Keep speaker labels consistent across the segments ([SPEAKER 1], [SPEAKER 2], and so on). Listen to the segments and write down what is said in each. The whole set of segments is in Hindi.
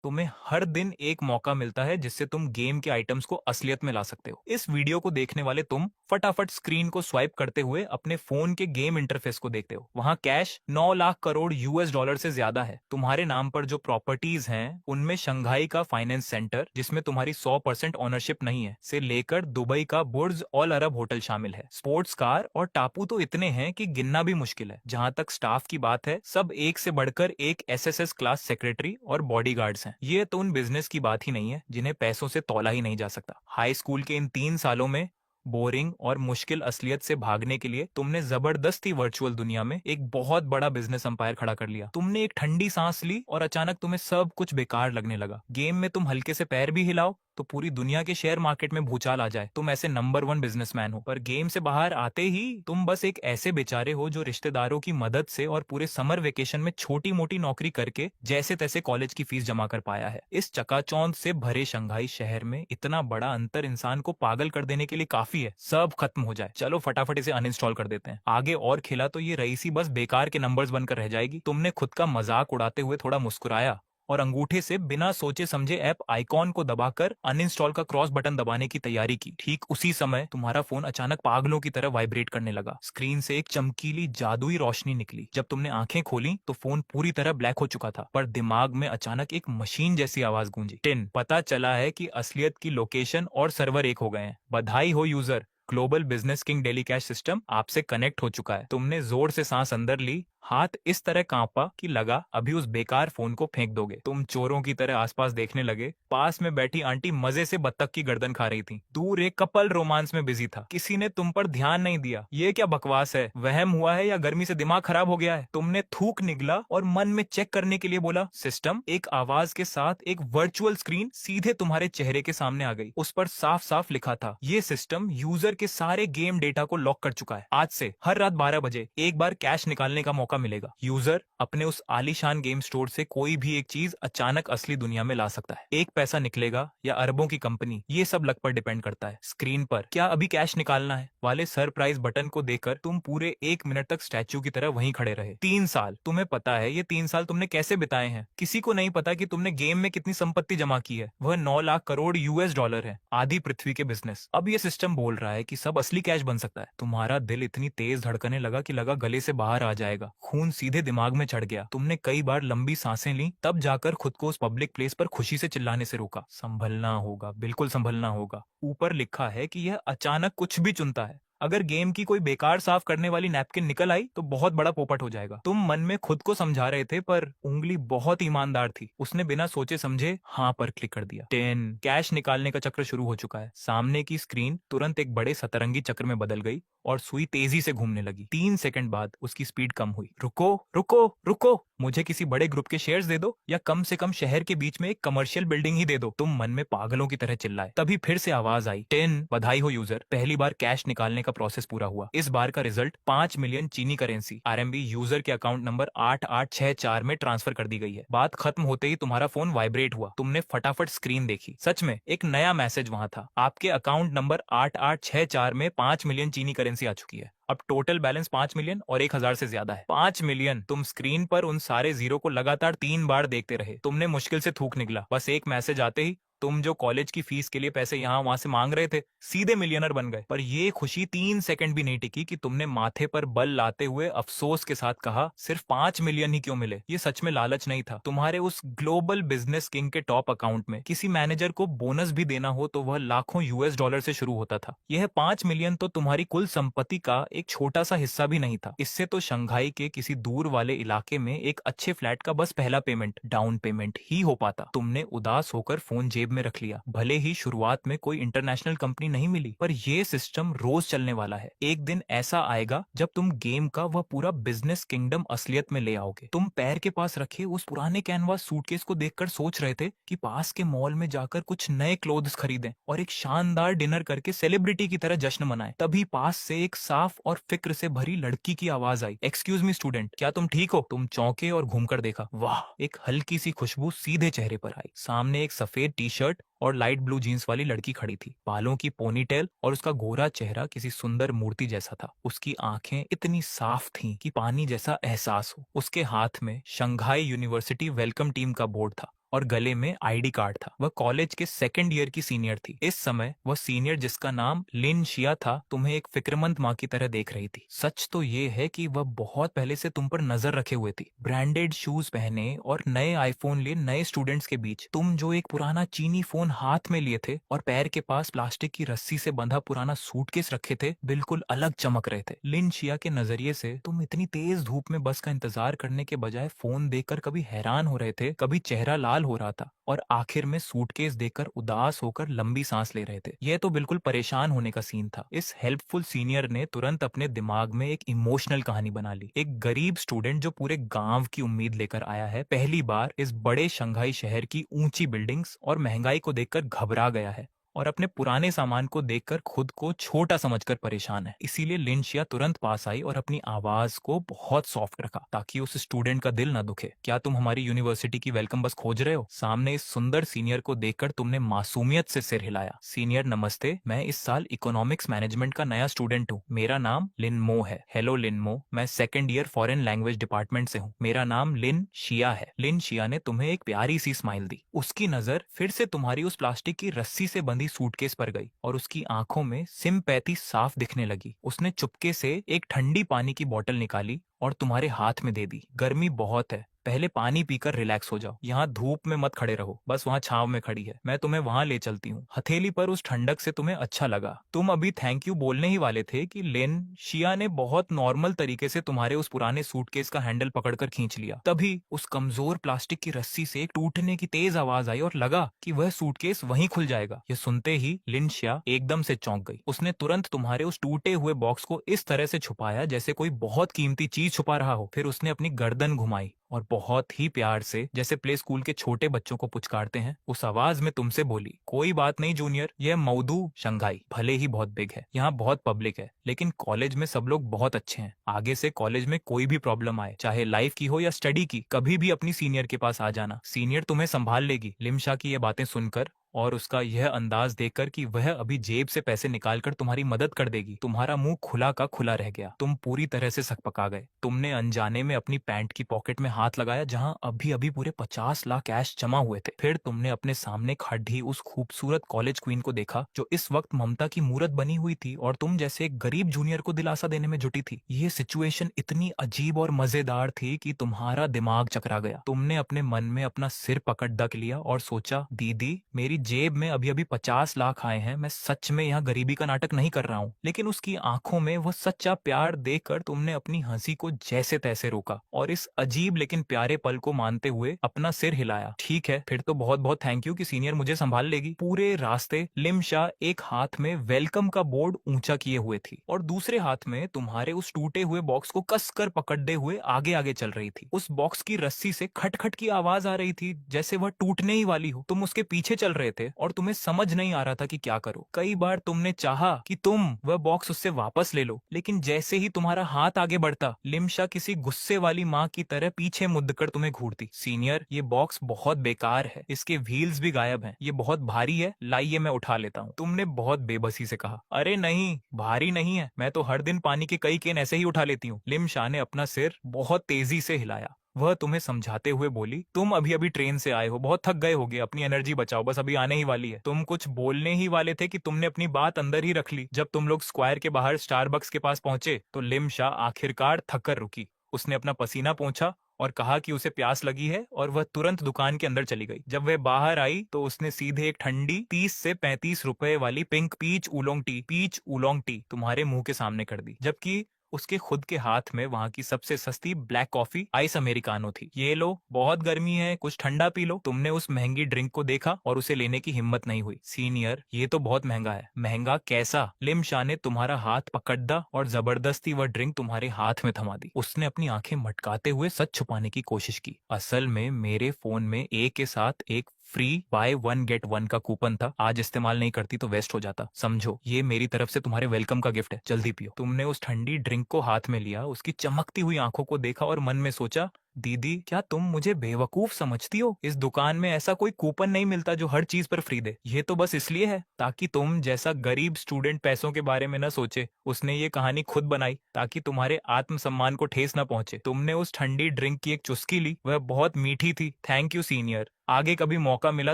[SPEAKER 1] तुम्हें हर दिन एक मौका मिलता है जिससे तुम गेम के आइटम्स को असलियत में ला सकते हो। इस वीडियो को देखने वाले तुम फटाफट स्क्रीन को स्वाइप करते हुए अपने फोन के गेम इंटरफेस को देखते हो। वहां cash 9 lakh crore US dollar से ज्यादा है। तुम्हारे नाम पर जो प्रॉपर्टीज हैं उनमें शंघाई का फाइनेंस सेंटर, जिसमें तुम्हारी 100% ओनरशिप नहीं है, से लेकर दुबई का बुर्ज ऑल अरब होटल शामिल है। स्पोर्ट्स कार और टापू तो इतने हैं कि गिनना भी मुश्किल है। जहां तक स्टाफ की बात है, सब एक से बढ़कर एक एसएसएस क्लास सेक्रेटरी और बॉडीगार्ड्स हैं। ये तो उन बिजनेस की बात ही नहीं है जिन्हें पैसों से तौला ही नहीं जा सकता। हाई स्कूल के इन 3 सालों में बोरिंग और मुश्किल असलियत से भागने के लिए तुमने जबरदस्ती वर्चुअल दुनिया में एक बहुत बड़ा बिजनेस अंपायर खड़ा कर लिया। तुमने एक ठंडी सांस ली और अचानक तुम्हें सब कुछ बेकार लगने लगा। गेम में तुम हल्के से पैर भी हिलाओ तो पूरी दुनिया के शेयर मार्केट में भूचाल आ जाए। तुम ऐसे नंबर 1 बिजनेसमैन हो, पर गेम से बाहर आते ही तुम बस एक ऐसे बेचारे हो जो रिश्तेदारों की मदद से और पूरे समर वेकेशन में छोटी मोटी नौकरी करके जैसे तैसे कॉलेज की फीस जमा कर पाया है। इस चकाचौंध से भरे शंघाई शहर में इतना बड़ा अंतर इंसान को पागल कर देने के लिए काफी है। सब खत्म हो जाए, चलो फटाफट इसे अनइंस्टॉल कर देते हैं। आगे और खेला तो ये रईसी बस बेकार के नंबर्स बनकर रह जाएगी। तुमने खुद का मजाक उड़ाते हुए थोड़ा मुस्कुराया और अंगूठे से बिना सोचे समझे ऐप आइकॉन को दबाकर अनइंस्टॉल का क्रॉस बटन दबाने की तैयारी की। ठीक उसी समय तुम्हारा फोन अचानक पागलों की तरह वाइब्रेट करने लगा। स्क्रीन से एक चमकीली जादुई रोशनी निकली। जब तुमने आंखें खोली तो फोन पूरी तरह ब्लैक हो चुका था, पर दिमाग में अचानक एक मशीन जैसी आवाज गूंजी। टिन, पता चला है कि असलियत की लोकेशन और सर्वर एक हो गए हैं। बधाई हो user, global business king daily cash system आपसे कनेक्ट हो चुका है। तुमने जोर से सांस अंदर ली, हाथ इस तरह कांपा कि लगा अभी उस बेकार फोन को फेंक दोगे। तुम चोरों की तरह आसपास देखने लगे। पास में बैठी आंटी मजे से बत्तख की गर्दन खा रही थी। दूर एक कपल रोमांस में बिजी था। किसी ने तुम पर ध्यान नहीं दिया। ये क्या बकवास है? वहम हुआ है या गर्मी से दिमाग खराब हो गया है? तुमने थूक निगला और मन में चेक करने के लिए बोला सिस्टम। एक आवाज के साथ एक वर्चुअल स्क्रीन सीधे तुम्हारे चेहरे के सामने आ गई। उस पर साफ साफ लिखा था, ये सिस्टम यूजर के सारे गेम डेटा को लॉक कर चुका है। आज से हर रात 12 बजे एक बार कैश निकालने का मौका मिलेगा। यूजर अपने उस आलीशान गेम स्टोर से कोई भी एक चीज अचानक असली दुनिया में ला सकता है। एक पैसा निकलेगा या अरबों की कंपनी, ये सब लक पर डिपेंड करता है। स्क्रीन पर क्या अभी कैश निकालना है वाले सरप्राइज बटन को देखकर तुम पूरे 1 मिनट तक स्टैच्यू की तरह वहीं खड़े रहे। 3 साल, तुम्हें पता है ये 3 साल तुमने कैसे बिताए हैं? किसी को नहीं पता कि तुमने गेम में कितनी संपत्ति जमा की है। वह 9 लाख करोड़ यूएस डॉलर है, आधी पृथ्वी के बिजनेस। अब ये सिस्टम बोल रहा है कि सब असली कैश बन सकता है। तुम्हारा दिल इतनी तेज धड़कने लगा कि लगा गले से बाहर आ जाएगा। खून सीधे दिमाग में चढ़ गया। तुमने कई बार लंबी सांसें ली, तब जाकर खुद को उस पब्लिक प्लेस पर खुशी से चिल्लाने से रोका। संभलना होगा, बिल्कुल संभलना होगा। ऊपर लिखा है कि यह अचानक कुछ भी चुनता है। अगर गेम की कोई बेकार साफ करने वाली नैपकिन निकल आई तो बहुत बड़ा पोपट हो जाएगा। तुम मन में खुद को समझा रहे थे, पर उंगली बहुत ईमानदार थी। उसने बिना सोचे समझे हाँ पर क्लिक कर दिया। 10 कैश निकालने का चक्र शुरू हो चुका है। सामने की स्क्रीन तुरंत एक बड़े सतरंगी चक्र में बदल गई और सुई तेजी से घूमने लगी। 3 सेकंड बाद उसकी स्पीड कम हुई। रुको रुको रुको, मुझे किसी बड़े ग्रुप के शेयर्स दे दो या कम से कम शहर के बीच में एक कमर्शियल बिल्डिंग ही दे दो। तुम मन में पागलों की तरह चिल्लाए। तभी फिर से आवाज आई, 10 बधाई हो यूजर, पहली बार कैश निकालने का प्रोसेस पूरा हुआ। इस बार का रिजल्ट 5 मिलियन चीनी करेंसी आरएमबी यूजर के अकाउंट नंबर 8864 में ट्रांसफर कर दी गई है। बात खत्म होते ही तुम्हारा फोन वाइब्रेट हुआ। तुमने फटाफट स्क्रीन देखी। सच में एक नया मैसेज वहां था, आपके अकाउंट नंबर 8864 में 5 मिलियन चीनी करेंसी आ चुकी है। अब टोटल बैलेंस 5 मिलियन और 1000 से ज्यादा है। 5 मिलियन। तुम स्क्रीन पर उन सारे जीरो को लगातार 3 बार देखते रहे। तुमने मुश्किल से थूक निकला। बस एक मैसेज आते ही तुम जो कॉलेज की फीस के लिए पैसे यहाँ वहां से मांग रहे थे, सीधे मिलियनर बन गए। पर ये खुशी 3 सेकंड भी नहीं टिकी कि तुमने माथे पर बल लाते हुए अफसोस के साथ कहा, सिर्फ 5 मिलियन ही क्यों मिले? ये सच में लालच नहीं था। तुम्हारे उस ग्लोबल बिजनेस किंग के टॉप अकाउंट में किसी मैनेजर को बोनस भी देना हो तो वह लाखों यूएस डॉलर से शुरू होता था। यह 5 मिलियन तो तुम्हारी कुल संपत्ति का एक छोटा सा हिस्सा भी नहीं था। इससे तो शंघाई के किसी दूर वाले इलाके में एक अच्छे फ्लैट का बस पहला पेमेंट, डाउन पेमेंट ही हो पाता। तुमने उदास होकर फोन जेब में रख लिया। भले ही शुरुआत में कोई इंटरनेशनल कंपनी नहीं मिली, पर यह सिस्टम रोज चलने वाला है। एक दिन ऐसा आएगा जब तुम गेम का वह पूरा बिजनेस किंगडम असलियत में ले आओगे। तुम पैर के पास रखे उस पुराने कैनवास सूटकेस को देखकर सोच रहे थे कि पास के मॉल में जाकर कुछ नए क्लोथ्स खरीदें और एक शानदार डिनर करके सेलिब्रिटी की तरह जश्न मनाएं। तभी पास से एक साफ और फिक्र से भरी लड़की की आवाज आई, एक्सक्यूज मी स्टूडेंट, क्या तुम ठीक हो? तुम चौंके और घूमकर देखा। वाह, एक हल्की सी खुशबू सीधे चेहरे पर आई। सामने एक सफेद टी शर्ट और लाइट ब्लू जीन्स वाली लड़की खड़ी थी। बालों की पोनीटेल और उसका गोरा चेहरा किसी सुंदर मूर्ति जैसा था। उसकी आंखें इतनी साफ थीं कि पानी जैसा एहसास हो। उसके हाथ में शंघाई यूनिवर्सिटी वेलकम टीम का बोर्ड था और गले में आईडी कार्ड था। वह कॉलेज के सेकंड ईयर की सीनियर थी। इस समय वह सीनियर, जिसका नाम लिन शिया था, तुम्हें एक फिक्रमंद माँ की तरह देख रही थी। सच तो ये है कि वह बहुत पहले से तुम पर नजर रखे हुए थी। ब्रांडेड शूज पहने और नए आईफोन लिए नए स्टूडेंट्स के बीच तुम जो एक पुराना चीनी फोन हाथ में लिए थे और पैर के पास प्लास्टिक की रस्सी से बंधा पुराना सूटकेस रखे थे, बिल्कुल अलग चमक रहे थे। लिन शिया के नजरिए से तुम इतनी तेज धूप में बस का इंतजार करने के बजाय फोन देखकर कभी हैरान हो रहे थे, कभी चेहरा लाल हो रहा था और आखिर में सूटकेस देखकर उदास होकर लंबी सांस ले रहे थे। यह तो बिल्कुल परेशान होने का सीन था। इस हेल्पफुल सीनियर ने तुरंत अपने दिमाग में एक इमोशनल कहानी बना ली। एक गरीब स्टूडेंट जो पूरे गांव की उम्मीद लेकर आया है, पहली बार इस बड़े शंघाई शहर की ऊंची बिल्डिंग्स और महंगाई को देखकर घबरा गया है और अपने पुराने सामान को देखकर खुद को छोटा समझकर परेशान है। इसीलिए लिनशिया तुरंत पास आई और अपनी आवाज को बहुत सॉफ्ट रखा ताकि उस स्टूडेंट का दिल ना दुखे। क्या तुम हमारी यूनिवर्सिटी की वेलकम बस खोज रहे हो? सामने इस सुंदर सीनियर को देखकर तुमने मासूमियत से सिर हिलाया। सीनियर नमस्ते, मैं इस साल इकोनॉमिक्स मैनेजमेंट का नया स्टूडेंट हूँ। मेरा नाम लिनमो है। हेलो लिनमो, मैं second year foreign language department से हूँ। मेरा नाम लिन शिया है। लिन शिया ने तुम्हें एक प्यारी सी स्माइल दी। उसकी नजर फिर से तुम्हारी उस प्लास्टिक की रस्सी से बंधी सूटकेस पर गई और उसकी आंखों में सिंपैथी साफ दिखने लगी। उसने चुपके से एक ठंडी पानी की बोतल निकाली और तुम्हारे हाथ में दे दी। गर्मी बहुत है, पहले पानी पीकर रिलैक्स हो जाओ। यहाँ धूप में मत खड़े रहो, बस वहाँ छांव में खड़ी है, मैं तुम्हें वहाँ ले चलती हूँ। हथेली पर उस ठंडक से तुम्हें अच्छा लगा। तुम अभी थैंक यू बोलने ही वाले थे कि लिन शिया ने बहुत नॉर्मल तरीके से तुम्हारे उस पुराने सूटकेस का हैंडल पकड़कर खींच लिया। तभी उस कमजोर प्लास्टिक की रस्सी से एक टूटने की तेज आवाज आई और लगा कि वह सूटकेस वहीं खुल जाएगा। ये सुनते ही लिन शिया एकदम से चौंक गई। उसने तुरंत तुम्हारे उस टूटे हुए बॉक्स को इस तरह से छुपाया जैसे कोई बहुत कीमती चीज छुपा रहा हो। फिर उसने अपनी गर्दन घुमाई और बहुत ही प्यार से, जैसे प्ले स्कूल के छोटे बच्चों को पुचकारते हैं, उस आवाज में तुमसे बोली, कोई बात नहीं जूनियर, यह मौदू शंघाई भले ही बहुत बिग है, यहाँ बहुत पब्लिक है, लेकिन कॉलेज में सब लोग बहुत अच्छे हैं। आगे से कॉलेज में कोई भी प्रॉब्लम आए, चाहे लाइफ की हो या स्टडी की, कभी भी अपनी सीनियर के पास आ जाना, सीनियर तुम्हें संभाल लेगी। लिमशा की ये बातें सुनकर और उसका यह अंदाज देखकर कि वह अभी जेब से पैसे निकालकर तुम्हारी मदद कर देगी, तुम्हारा मुंह खुला का खुला रह गया। तुम पूरी तरह से सकपका गए। तुमने अनजाने में अपनी पैंट की पॉकेट में हाथ लगाया जहां अभी अभी पूरे 50 लाख कैश जमा हुए थे। फिर तुमने अपने सामने खड़ी उस खूबसूरत कॉलेज क्वीन को देखा जो इस वक्त ममता की मूरत बनी हुई थी और तुम जैसे एक गरीब जूनियर को दिलासा देने में जुटी थी। ये सिचुएशन इतनी अजीब और मजेदार थी कि तुम्हारा दिमाग चकरा गया। तुमने अपने मन में अपना सिर पकड़ ढक लिया और सोचा, दीदी मेरी जेब में अभी अभी 50 लाख आए हैं, मैं सच में यहाँ गरीबी का नाटक नहीं कर रहा हूँ। लेकिन उसकी आंखों में वह सच्चा प्यार देखकर तुमने अपनी हंसी को जैसे तैसे रोका और इस अजीब लेकिन प्यारे पल को मानते हुए अपना सिर हिलाया। ठीक है, फिर तो बहुत बहुत थैंक यू कि सीनियर मुझे संभाल लेगी। पूरे रास्ते लिमशा एक हाथ में वेलकम का बोर्ड ऊंचा किए हुए थी और दूसरे हाथ में तुम्हारे उस टूटे हुए बॉक्स को कसकर पकड़े हुए आगे आगे चल रही थी। उस बॉक्स की रस्सी से खटखट की आवाज आ रही थी जैसे वह टूटने ही वाली हो। तुम उसके पीछे चल रहे थे और तुम्हें समझ नहीं आ रहा था कि क्या करो। कई बार तुमने चाहा कि तुम वह बॉक्स उससे वापस ले लो, लेकिन जैसे ही तुम्हारा हाथ आगे बढ़ता, लिमशा किसी गुस्से वाली माँ की तरह पीछे मुड़कर तुम्हें घूरती। सीनियर, ये बॉक्स बहुत बेकार है, इसके व्हील्स भी गायब हैं, ये बहुत भारी है, लाइए मैं उठा लेता हूँ। तुमने बहुत बेबसी से कहा, अरे नहीं, भारी नहीं है, मैं तो हर दिन पानी के कई केन ऐसे ही उठा लेती हूँ। लिमशा ने अपना सिर बहुत तेजी से हिलाया। वह तुम्हें समझाते हुए बोली, तुम अभी अभी ट्रेन से आए हो, बहुत थक गए होगे, अपनी एनर्जी बचाओ, बस अभी आने ही वाली है। तुम कुछ बोलने ही वाले थे कि तुमने अपनी बात अंदर ही रख ली। जब तुम लोग स्क्वायर के बाहर स्टारबक्स के पास पहुंचे तो लिमशा आखिरकार थककर रुकी। उसने अपना पसीना पोंछा और कहा कि उसे प्यास लगी है और वह तुरंत दुकान के अंदर चली गई। जब वह बाहर आई तो उसने सीधे एक ठंडी 30 से 35 रुपए वाली पिंक पीच उलोंग टी तुम्हारे मुंह के सामने कर दी, जबकि उसके खुद के हाथ में वहां की सबसे सस्ती ब्लैक कॉफी आइस अमेरिकानो थी। ये लो, बहुत गर्मी है, कुछ ठंडा पी लो। तुमने उस महंगी ड्रिंक को देखा और उसे लेने की हिम्मत नहीं हुई। सीनियर, ये तो बहुत महंगा है। महंगा कैसा? लिमशा ने तुम्हारा हाथ पकड़ा और जबरदस्ती वह ड्रिंक तुम्हारे हाथ में थमा दी। उसने अपनी आंखें मटकाते हुए सच छुपाने की कोशिश की, असल में मेरे फोन में एक के साथ एक फ्री बाय 1 गेट 1 का कूपन था, आज इस्तेमाल नहीं करती तो वेस्ट हो जाता। समझो, ये मेरी तरफ से तुम्हारे वेलकम का गिफ्ट है, जल्दी पियो। तुमने उस ठंडी ड्रिंक को हाथ में लिया, उसकी चमकती हुई आंखों को देखा और मन में सोचा, दीदी क्या तुम मुझे बेवकूफ समझती हो? इस दुकान में ऐसा कोई कूपन नहीं मिलता जो हर चीज पर फ्री दे। ये तो बस इसलिए है ताकि तुम जैसा गरीब स्टूडेंट पैसों के बारे में न सोचे। उसने ये कहानी खुद बनाई ताकि तुम्हारे आत्मसम्मान को ठेस न पहुंचे। तुमने उस ठंडी ड्रिंक की एक चुस्की ली, वह बहुत मीठी थी। Thank you senior. आगे कभी मौका मिला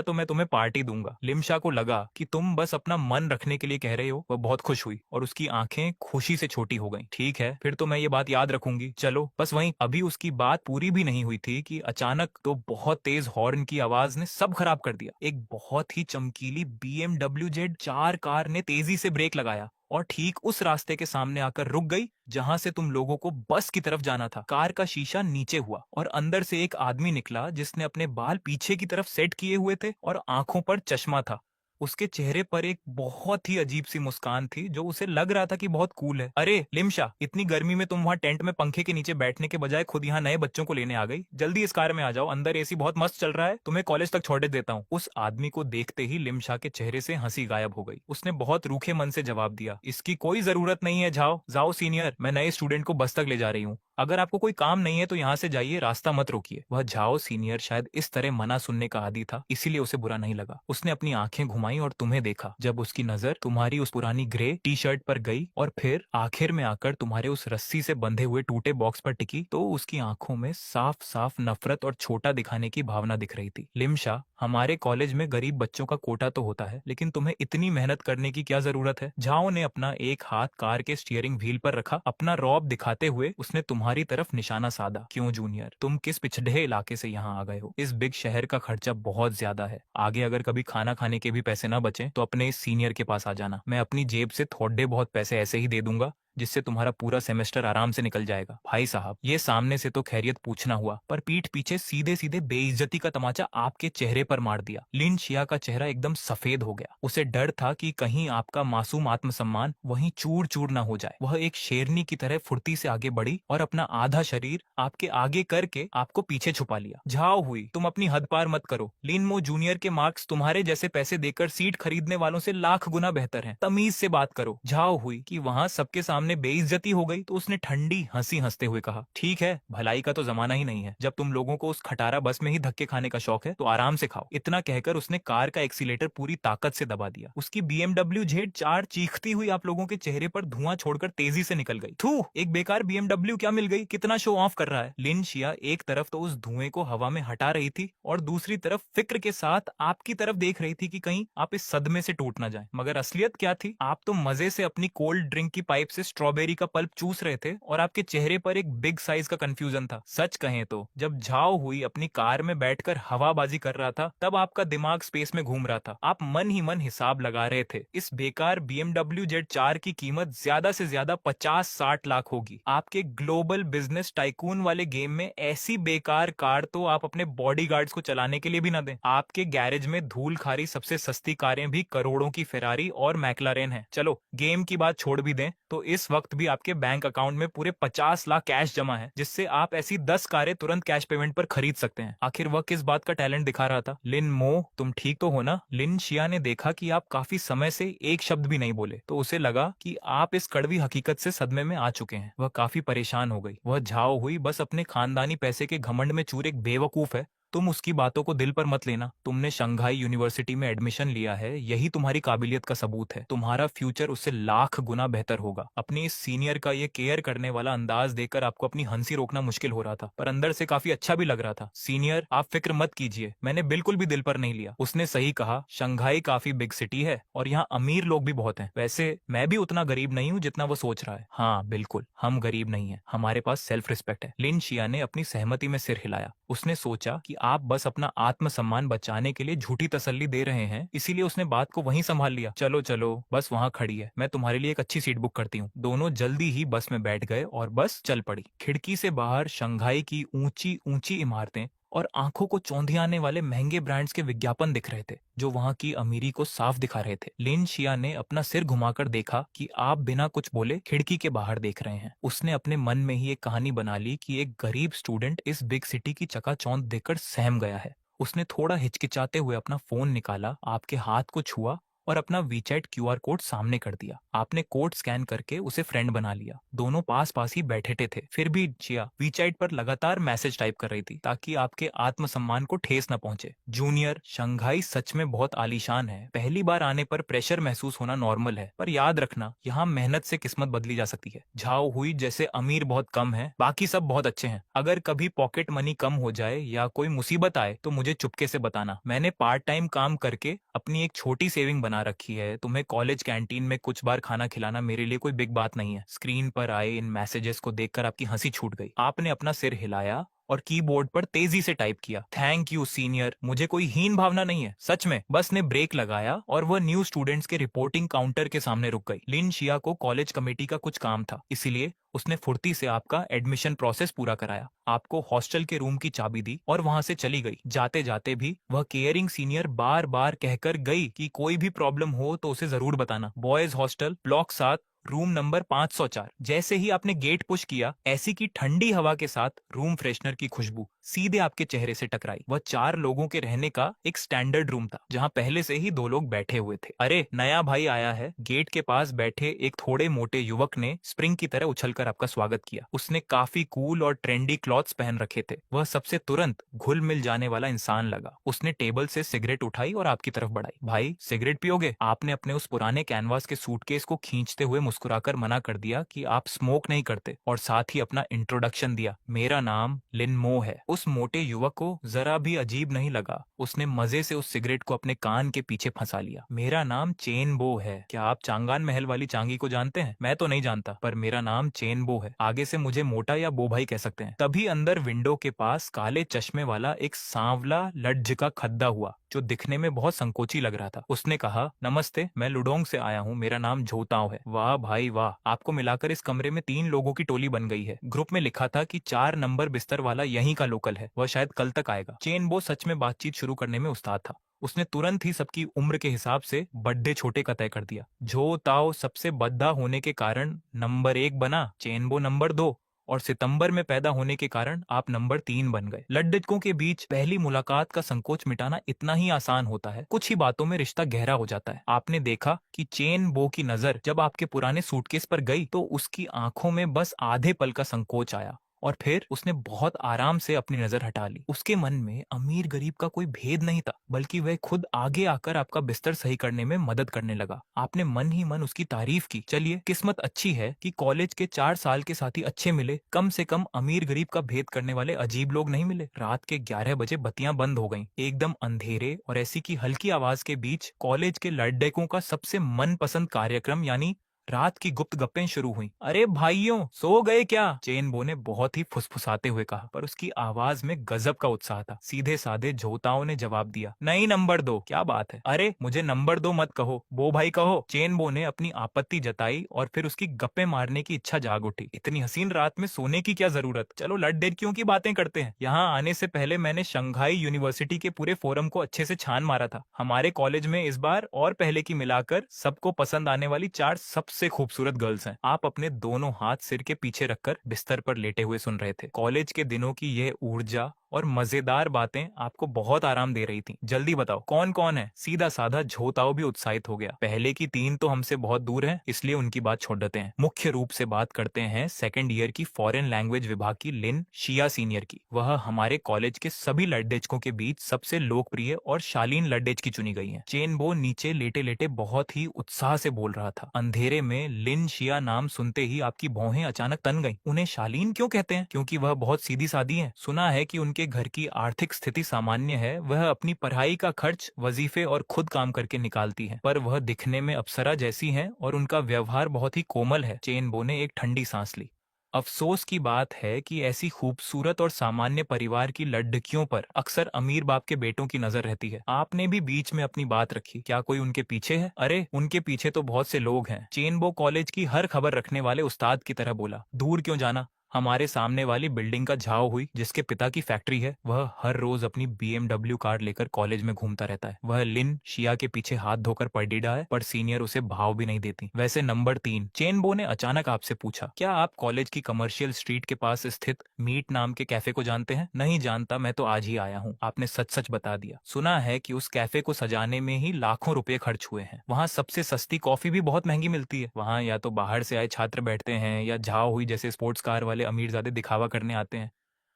[SPEAKER 1] तो मैं तुम्हें पार्टी दूंगा। लिमशा को लगा कि तुम बस अपना मन रखने के लिए कह रहे हो। वह बहुत खुश हुई और उसकी आंखें खुशी से छोटी हो गईं। ठीक है, फिर तो मैं ये बात याद रखूंगी, चलो। बस वहीं अभी उसकी बात पूरी भी नहीं हुई थी कि अचानक तो बहुत तेज हॉर्न की आवाज ने सब खराब कर दिया। एक बहुत ही चमकीली BMW Z4 कार ने तेजी से ब्रेक लगाया और ठीक उस रास्ते के सामने आकर रुक गई जहां से तुम लोगों को बस की तरफ जाना था। कार का शीशा नीचे हुआ और अंदर से एक आदमी निकला जिसने अपने बाल पीछे की तरफ सेट किए हुए थे और आंखों पर चश्मा था। उसके चेहरे पर एक बहुत ही अजीब सी मुस्कान थी जो उसे लग रहा था कि बहुत कूल है। अरे लिमशा, इतनी गर्मी में तुम वहां टेंट में पंखे के नीचे बैठने के बजाय खुद यहाँ नए बच्चों को लेने आ गई। जल्दी इस कार में आ जाओ, अंदर एसी बहुत मस्त चल रहा है, तुम्हें कॉलेज तक छोड़ देता हूँ। उस आदमी को देखते ही लिमशा के चेहरे से हंसी गायब हो गई। उसने बहुत रूखे मन से जवाब दिया, इसकी कोई जरूरत नहीं है, जाओ जाओ सीनियर, मैं नए स्टूडेंट को बस तक ले जा रही हूँ। अगर आपको कोई काम नहीं है तो यहाँ से जाइए, रास्ता मत रोकिए। वह झाओ सीनियर शायद इस तरह मना सुनने का आदी था, इसीलिए उसे बुरा नहीं लगा। उसने अपनी आंखें घुमाई और तुम्हें देखा। जब उसकी नजर तुम्हारी उस पुरानी ग्रे टी शर्ट पर गई और फिर आखिर में आकर तुम्हारे उस रस्सी से बंधे हुए टूटे बॉक्स पर टिकी, तो उसकी आंखों में साफ साफ नफरत और छोटा दिखाने की भावना दिख रही थी। लिमशा, हमारे कॉलेज में गरीब बच्चों का कोटा तो होता है, लेकिन तुम्हें इतनी मेहनत करने की क्या जरूरत है? झाओ ने अपना एक हाथ कार के स्टीयरिंग व्हील पर रखा। अपना रौब दिखाते हुए उसने तुम्हारी तरफ निशाना साधा। क्यों जूनियर, तुम किस पिछड़े इलाके से यहाँ आ गए हो? इस बिग शहर का खर्चा बहुत ज्यादा है। आगे अगर कभी खाना खाने के भी पैसे ना बचे तो अपने इस सीनियर के पास आ जाना। मैं अपनी जेब से थोड़े बहुत पैसे ऐसे ही दे दूंगा जिससे तुम्हारा पूरा सेमेस्टर आराम से निकल जाएगा। भाई साहब, ये सामने से तो खैरियत पूछना हुआ, पर पीठ पीछे सीधे सीधे बेइज्जती का तमाचा आपके चेहरे पर मार दिया। लिन शिया का चेहरा एकदम सफेद हो गया। उसे डर था कि कहीं आपका मासूम आत्मसम्मान वहीं चूर चूर ना हो जाए। वह एक शेरनी की तरह फुर्ती से आगे बढ़ी और अपना आधा शरीर आपके आगे करके आपको पीछे छुपा लिया। झाओ हुई, तुम अपनी हद पार मत करो। लिन मो जूनियर के मार्क्स तुम्हारे जैसे पैसे देकर सीट खरीदने वालों से लाख गुना बेहतर हैं। तमीज से बात करो। झाओ हुई कि वहां सबके सामने बेइज्जती हो गई तो उसने ठंडी हंसी हंसते हुए कहा, ठीक है, भलाई का तो जमाना ही नहीं है। जब तुम लोगों को उस खटारा बस में ही धक्के खाने का शौक है तो आराम से खाओ। इतना कहकर उसने कार का एक्सीलेटर पूरी ताकत से दबा दिया। उसकी BMW Z4 चीखती हुई आप लोगों के चेहरे पर धुआं छोड़कर तेजी से निकल गई। थू, एक बेकार BMW क्या मिल गई, कितना शो ऑफ कर रहा है। लिन शिया एक तरफ तो उस धुएं को हवा में हटा रही थी और दूसरी तरफ फिक्र के साथ आपकी तरफ देख रही थी कि कहीं आप इस सदमे से टूट ना जाए। मगर असलियत क्या थी? आप तो मजे से अपनी कोल्ड ड्रिंक की पाइप से स्ट्रॉबेरी का पल्प चूस रहे थे और आपके चेहरे पर एक बिग साइज का कंफ्यूजन था। सच कहें तो जब झाओ हुई अपनी कार में बैठकर हवाबाजी कर रहा था तब आपका दिमाग स्पेस में घूम रहा था। आप मन ही मन हिसाब लगा रहे थे, इस बेकार BMW Z4 की कीमत ज्यादा से ज्यादा 50-60 लाख होगी। आपके ग्लोबल बिजनेस टाइकून वाले गेम में ऐसी बेकार कार तो आप अपने बॉडीगार्ड्स को चलाने के लिए भी ना दें। आपके गैरेज में धूल खारी सबसे सस्ती कारें भी करोड़ों की फेरारी और मैकलारेन है। चलो गेम की बात छोड़ भी दें तो इस वक्त भी आपके बैंक अकाउंट में पूरे 50 लाख कैश जमा है, जिससे आप ऐसी 10 कारें तुरंत कैश पेमेंट पर खरीद सकते हैं। आखिर वह किस बात का टैलेंट दिखा रहा था? लिन मो, तुम ठीक तो हो ना? लिन शिया ने देखा कि आप काफी समय से एक शब्द भी नहीं बोले, तो उसे लगा कि आप इस कड़वी हकीकत से सदमे में आ चुके हैं। वह काफी परेशान हो गई। वह झाओ हुई बस अपने खानदानी पैसे के घमंड में चूर एक बेवकूफ है। तुम उसकी बातों को दिल पर मत लेना। तुमने शंघाई यूनिवर्सिटी में एडमिशन लिया है, यही तुम्हारी काबिलियत का सबूत है। तुम्हारा फ्यूचर उससे लाख गुना बेहतर होगा। अपनी इस सीनियर का ये केयर करने वाला अंदाज देखकर आपको अपनी हंसी रोकना मुश्किल हो रहा था, पर अंदर से काफी अच्छा भी लग रहा था। सीनियर, आप फिक्र मत कीजिए, मैंने बिल्कुल भी दिल पर नहीं लिया। उसने सही कहा, शंघाई काफी बिग सिटी है और यहाँ अमीर लोग भी बहुत हैं। वैसे मैं भी उतना गरीब नहीं हूँ जितना वो सोच रहा है। हाँ बिल्कुल, हम गरीब नहीं है, हमारे पास सेल्फ रिस्पेक्ट है। लिन शिया ने अपनी सहमति में सिर हिलाया। उसने सोचा कि आप बस अपना आत्मसम्मान बचाने के लिए झूठी तसल्ली दे रहे हैं, इसीलिए उसने बात को वहीं संभाल लिया। चलो चलो, बस वहां खड़ी है, मैं तुम्हारे लिए एक अच्छी सीट बुक करती हूँ। दोनों जल्दी ही बस में बैठ गए और बस चल पड़ी। खिड़की से बाहर शंघाई की ऊंची ऊंची इमारतें और आंखों को चौंधियाने वाले महंगे ब्रांड्स के विज्ञापन दिख रहे थे जो वहां की अमीरी को साफ दिखा रहे थे। लिन शिया ने अपना सिर घुमाकर देखा कि आप बिना कुछ बोले खिड़की के बाहर देख रहे हैं। उसने अपने मन में ही एक कहानी बना ली कि एक गरीब स्टूडेंट इस बिग सिटी की चकाचौंध देखकर सहम गया है। उसने थोड़ा हिचकिचाते हुए अपना फोन निकाला, आपके हाथ को छुआ और अपना वीचैट क्यूआर कोड सामने कर दिया। आपने कोड स्कैन करके उसे फ्रेंड बना लिया। दोनों पास पास ही बैठे थे। फिर भी जिया वीचैट पर लगातार मैसेज टाइप कर रही थी ताकि आपके आत्मसम्मान को ठेस न पहुंचे। जूनियर, शंघाई सच में बहुत आलीशान है। पहली बार आने पर प्रेशर महसूस होना नॉर्मल है, पर याद रखना यहाँ मेहनत से किस्मत बदली जा सकती है। झाओ हुई जैसे अमीर बहुत कम है, बाकी सब बहुत अच्छे हैं। अगर कभी पॉकेट मनी कम हो जाए या कोई मुसीबत आए तो मुझे चुपके से बताना। मैंने पार्ट टाइम काम करके अपनी एक छोटी सेविंग बना रखी है। तुम्हें कॉलेज कैंटीन में कुछ बार खाना खिलाना मेरे लिए कोई बिग बात नहीं है। स्क्रीन पर आए इन मैसेजेस को देखकर आपकी हंसी छूट गई। आपने अपना सिर हिलाया और कीबोर्ड पर तेजी से टाइप किया। थैंक यू सीनियर, मुझे कोई हीन भावना नहीं है, सच में। बस ने ब्रेक लगाया और वह न्यू स्टूडेंट्स के रिपोर्टिंग काउंटर के सामने रुक गई। लिन शिया को कॉलेज कमेटी का कुछ काम था, इसीलिए उसने फुर्ती से आपका एडमिशन प्रोसेस पूरा कराया, आपको हॉस्टल के रूम की चाबी दी और वहां से चली गई। जाते जाते भी वह केयरिंग सीनियर बार बार कहकर गई कि कोई भी प्रॉब्लम हो तो उसे जरूर बताना। Boys hostel, block 7, room number 504। जैसे ही आपने गेट पुश किया, ऐसी की ठंडी हवा के साथ रूम फ्रेशनर की खुशबू सीधे आपके चेहरे से टकराई। वह 4 लोगों के रहने का एक स्टैंडर्ड रूम था, जहां पहले से ही 2 लोग बैठे हुए थे। अरे नया भाई आया है। गेट के पास बैठे एक थोड़े मोटे युवक ने स्प्रिंग की तरह उछलकर आपका स्वागत किया। उसने काफी कूल और ट्रेंडी क्लॉथ्स पहन रखे थे। वह सबसे तुरंत घुल मिल जाने वाला इंसान लगा। उसने टेबल से सिगरेट उठाई और आपकी तरफ बढ़ाई। भाई सिगरेट पियोगे? आपने अपने उस पुराने कैनवास के सूटकेस को खींचते हुए मुस्कुराकर मना कर दिया कि आप स्मोक नहीं करते, और साथ ही अपना इंट्रोडक्शन दिया। मेरा नाम लिन मो है। उस मोटे युवक को जरा भी अजीब नहीं लगा। उसने मजे से उस सिगरेट को अपने कान के पीछे फंसा लिया। मेरा नाम चेन बो है। क्या आप चांगान महल वाली चांगी को जानते हैं? मैं तो नहीं जानता, पर मेरा नाम चेन बो है। आगे से मुझे मोटा या बो भाई कह सकते हैं। तभी अंदर विंडो के पास काले चश्मे वाला एक सांवला लड्ज का खद्दा हुआ, जो दिखने में बहुत संकोची लग रहा था। उसने कहा, नमस्ते, मैं लुडोंग से आया हूँ, मेरा नाम झोताओ है। वाह भाई वाह, आपको मिलाकर इस कमरे में 3 लोगों की टोली बन गई है। ग्रुप में लिखा था कि 4 नंबर बिस्तर वाला यहीं का लोकल है, वह शायद कल तक आएगा। चेन बो सच में बातचीत शुरू करने में उस्ताद था। उसने तुरंत ही सबकी उम्र के हिसाब से बड्डे छोटे का तय कर दिया। झो ताओ सबसे बद्दा होने के कारण नंबर 1 बना, चेनबो नंबर 2, और सितंबर में पैदा होने के कारण आप नंबर 3 बन गए। लड्डकों के बीच पहली मुलाकात का संकोच मिटाना इतना ही आसान होता है। कुछ ही बातों में रिश्ता गहरा हो जाता है। आपने देखा कि चेन बो की नजर जब आपके पुराने सूटकेस पर गई तो उसकी आंखों में बस आधे पल का संकोच आया, और फिर उसने बहुत आराम से अपनी नजर हटा ली। उसके मन में अमीर गरीब का कोई भेद नहीं था, बल्कि वह खुद आगे आकर आपका बिस्तर सही करने में मदद करने लगा। आपने मन ही मन उसकी तारीफ की। चलिए, किस्मत अच्छी है कि कॉलेज के 4 साल के साथी अच्छे मिले। कम से कम अमीर गरीब का भेद करने वाले अजीब लोग नहीं मिले। रात के 11 बजे बत्तियां बंद हो गईं। एकदम अंधेरे और ऐसी की हल्की आवाज के बीच कॉलेज के लड़कों का सबसे मनपसंद कार्यक्रम यानी रात की गुप्त गप्पें शुरू हुई। अरे भाइयों, सो गए क्या? चेन बो ने बहुत ही फुसफुसाते हुए कहा, पर उसकी आवाज में गजब का उत्साह था। सीधे साधे झोताओं ने जवाब दिया, नहीं नंबर 2। क्या बात है? अरे मुझे नंबर 2 मत कहो, बो भाई कहो। चेन बो ने अपनी आपत्ति जताई और फिर उसकी गप्पे मारने की इच्छा जाग उठी। इतनी हसीन रात में सोने की क्या जरूरत? चलो लड़कियों की बातें करते हैं। यहाँ आने से पहले मैंने शंघाई यूनिवर्सिटी के पूरे फोरम को अच्छे से छान मारा था। हमारे कॉलेज में इस बार और पहले की मिलाकर सबको पसंद आने वाली 4 सबसे खूबसूरत गर्ल्स हैं। आप अपने दोनों हाथ सिर के पीछे रखकर बिस्तर पर लेटे हुए सुन रहे थे। कॉलेज के दिनों की यह ऊर्जा और मजेदार बातें आपको बहुत आराम दे रही थी। जल्दी बताओ कौन कौन है? सीधा साधा झोताओ भी उत्साहित हो गया। पहले की 3 तो हमसे बहुत दूर हैं, इसलिए उनकी बात छोड़ देते हैं। मुख्य रूप से बात करते हैं सेकंड ईयर की फॉरेन लैंग्वेज विभाग की लिन शिया सीनियर की। वह हमारे कॉलेज के सभी लड़डेचकों के बीच सबसे लोकप्रिय और शालीन लड़डेच की चुनी गई है। चेन बो नीचे लेटे लेटे बहुत ही उत्साह से बोल रहा था। अंधेरे में लिन शिया नाम सुनते ही आपकी भौहें अचानक तन गईं। उन्हें शालीन क्यों कहते हैं? क्योंकि वह बहुत सीधी सादी हैं। सुना है कि उनके घर की आर्थिक स्थिति सामान्य है। वह अपनी पढ़ाई का खर्च, वजीफे और खुद काम करके निकालती है, पर वह दिखने में अप्सरा जैसी हैं और उनका व्यवहार बहुत ही कोमल है। चेन बो ने एक ठंडी सांस ली। अफसोस की बात है कि ऐसी खूबसूरत और सामान्य परिवार की लड़कियों पर अक्सर अमीर बाप के बेटों की नजर रहती है। आपने भी बीच में अपनी बात रखी, क्या कोई उनके पीछे है? अरे उनके पीछे तो बहुत से लोग हैं। चेनबो कॉलेज की हर खबर रखने वाले उस्ताद की तरह बोला, दूर क्यों जाना, हमारे सामने वाली बिल्डिंग का झाव हुई जिसके पिता की फैक्ट्री है, वह हर रोज अपनी BMW कार लेकर कॉलेज में घूमता रहता है। वह लिन शिया के पीछे हाथ धोकर पढ़ है, पर सीनियर उसे भाव भी नहीं देती। वैसे नंबर 3, चेन बो ने अचानक आपसे पूछा, क्या आप कॉलेज की कमर्शियल स्ट्रीट के पास स्थित मीट नाम के कैफे को जानते हैं? नहीं जानता, मैं तो आज ही आया हूँ। आपने सच सच बता दिया। सुना है कि उस कैफे को सजाने में ही लाखों रुपए खर्च हुए हैं। वहाँ सबसे सस्ती कॉफी भी बहुत महंगी मिलती है। वहाँ या तो बाहर से आए छात्र बैठते हैं या झाव हुई जैसे स्पोर्ट्स कार वाले अमीरजादे दिखावा करने आते हैं।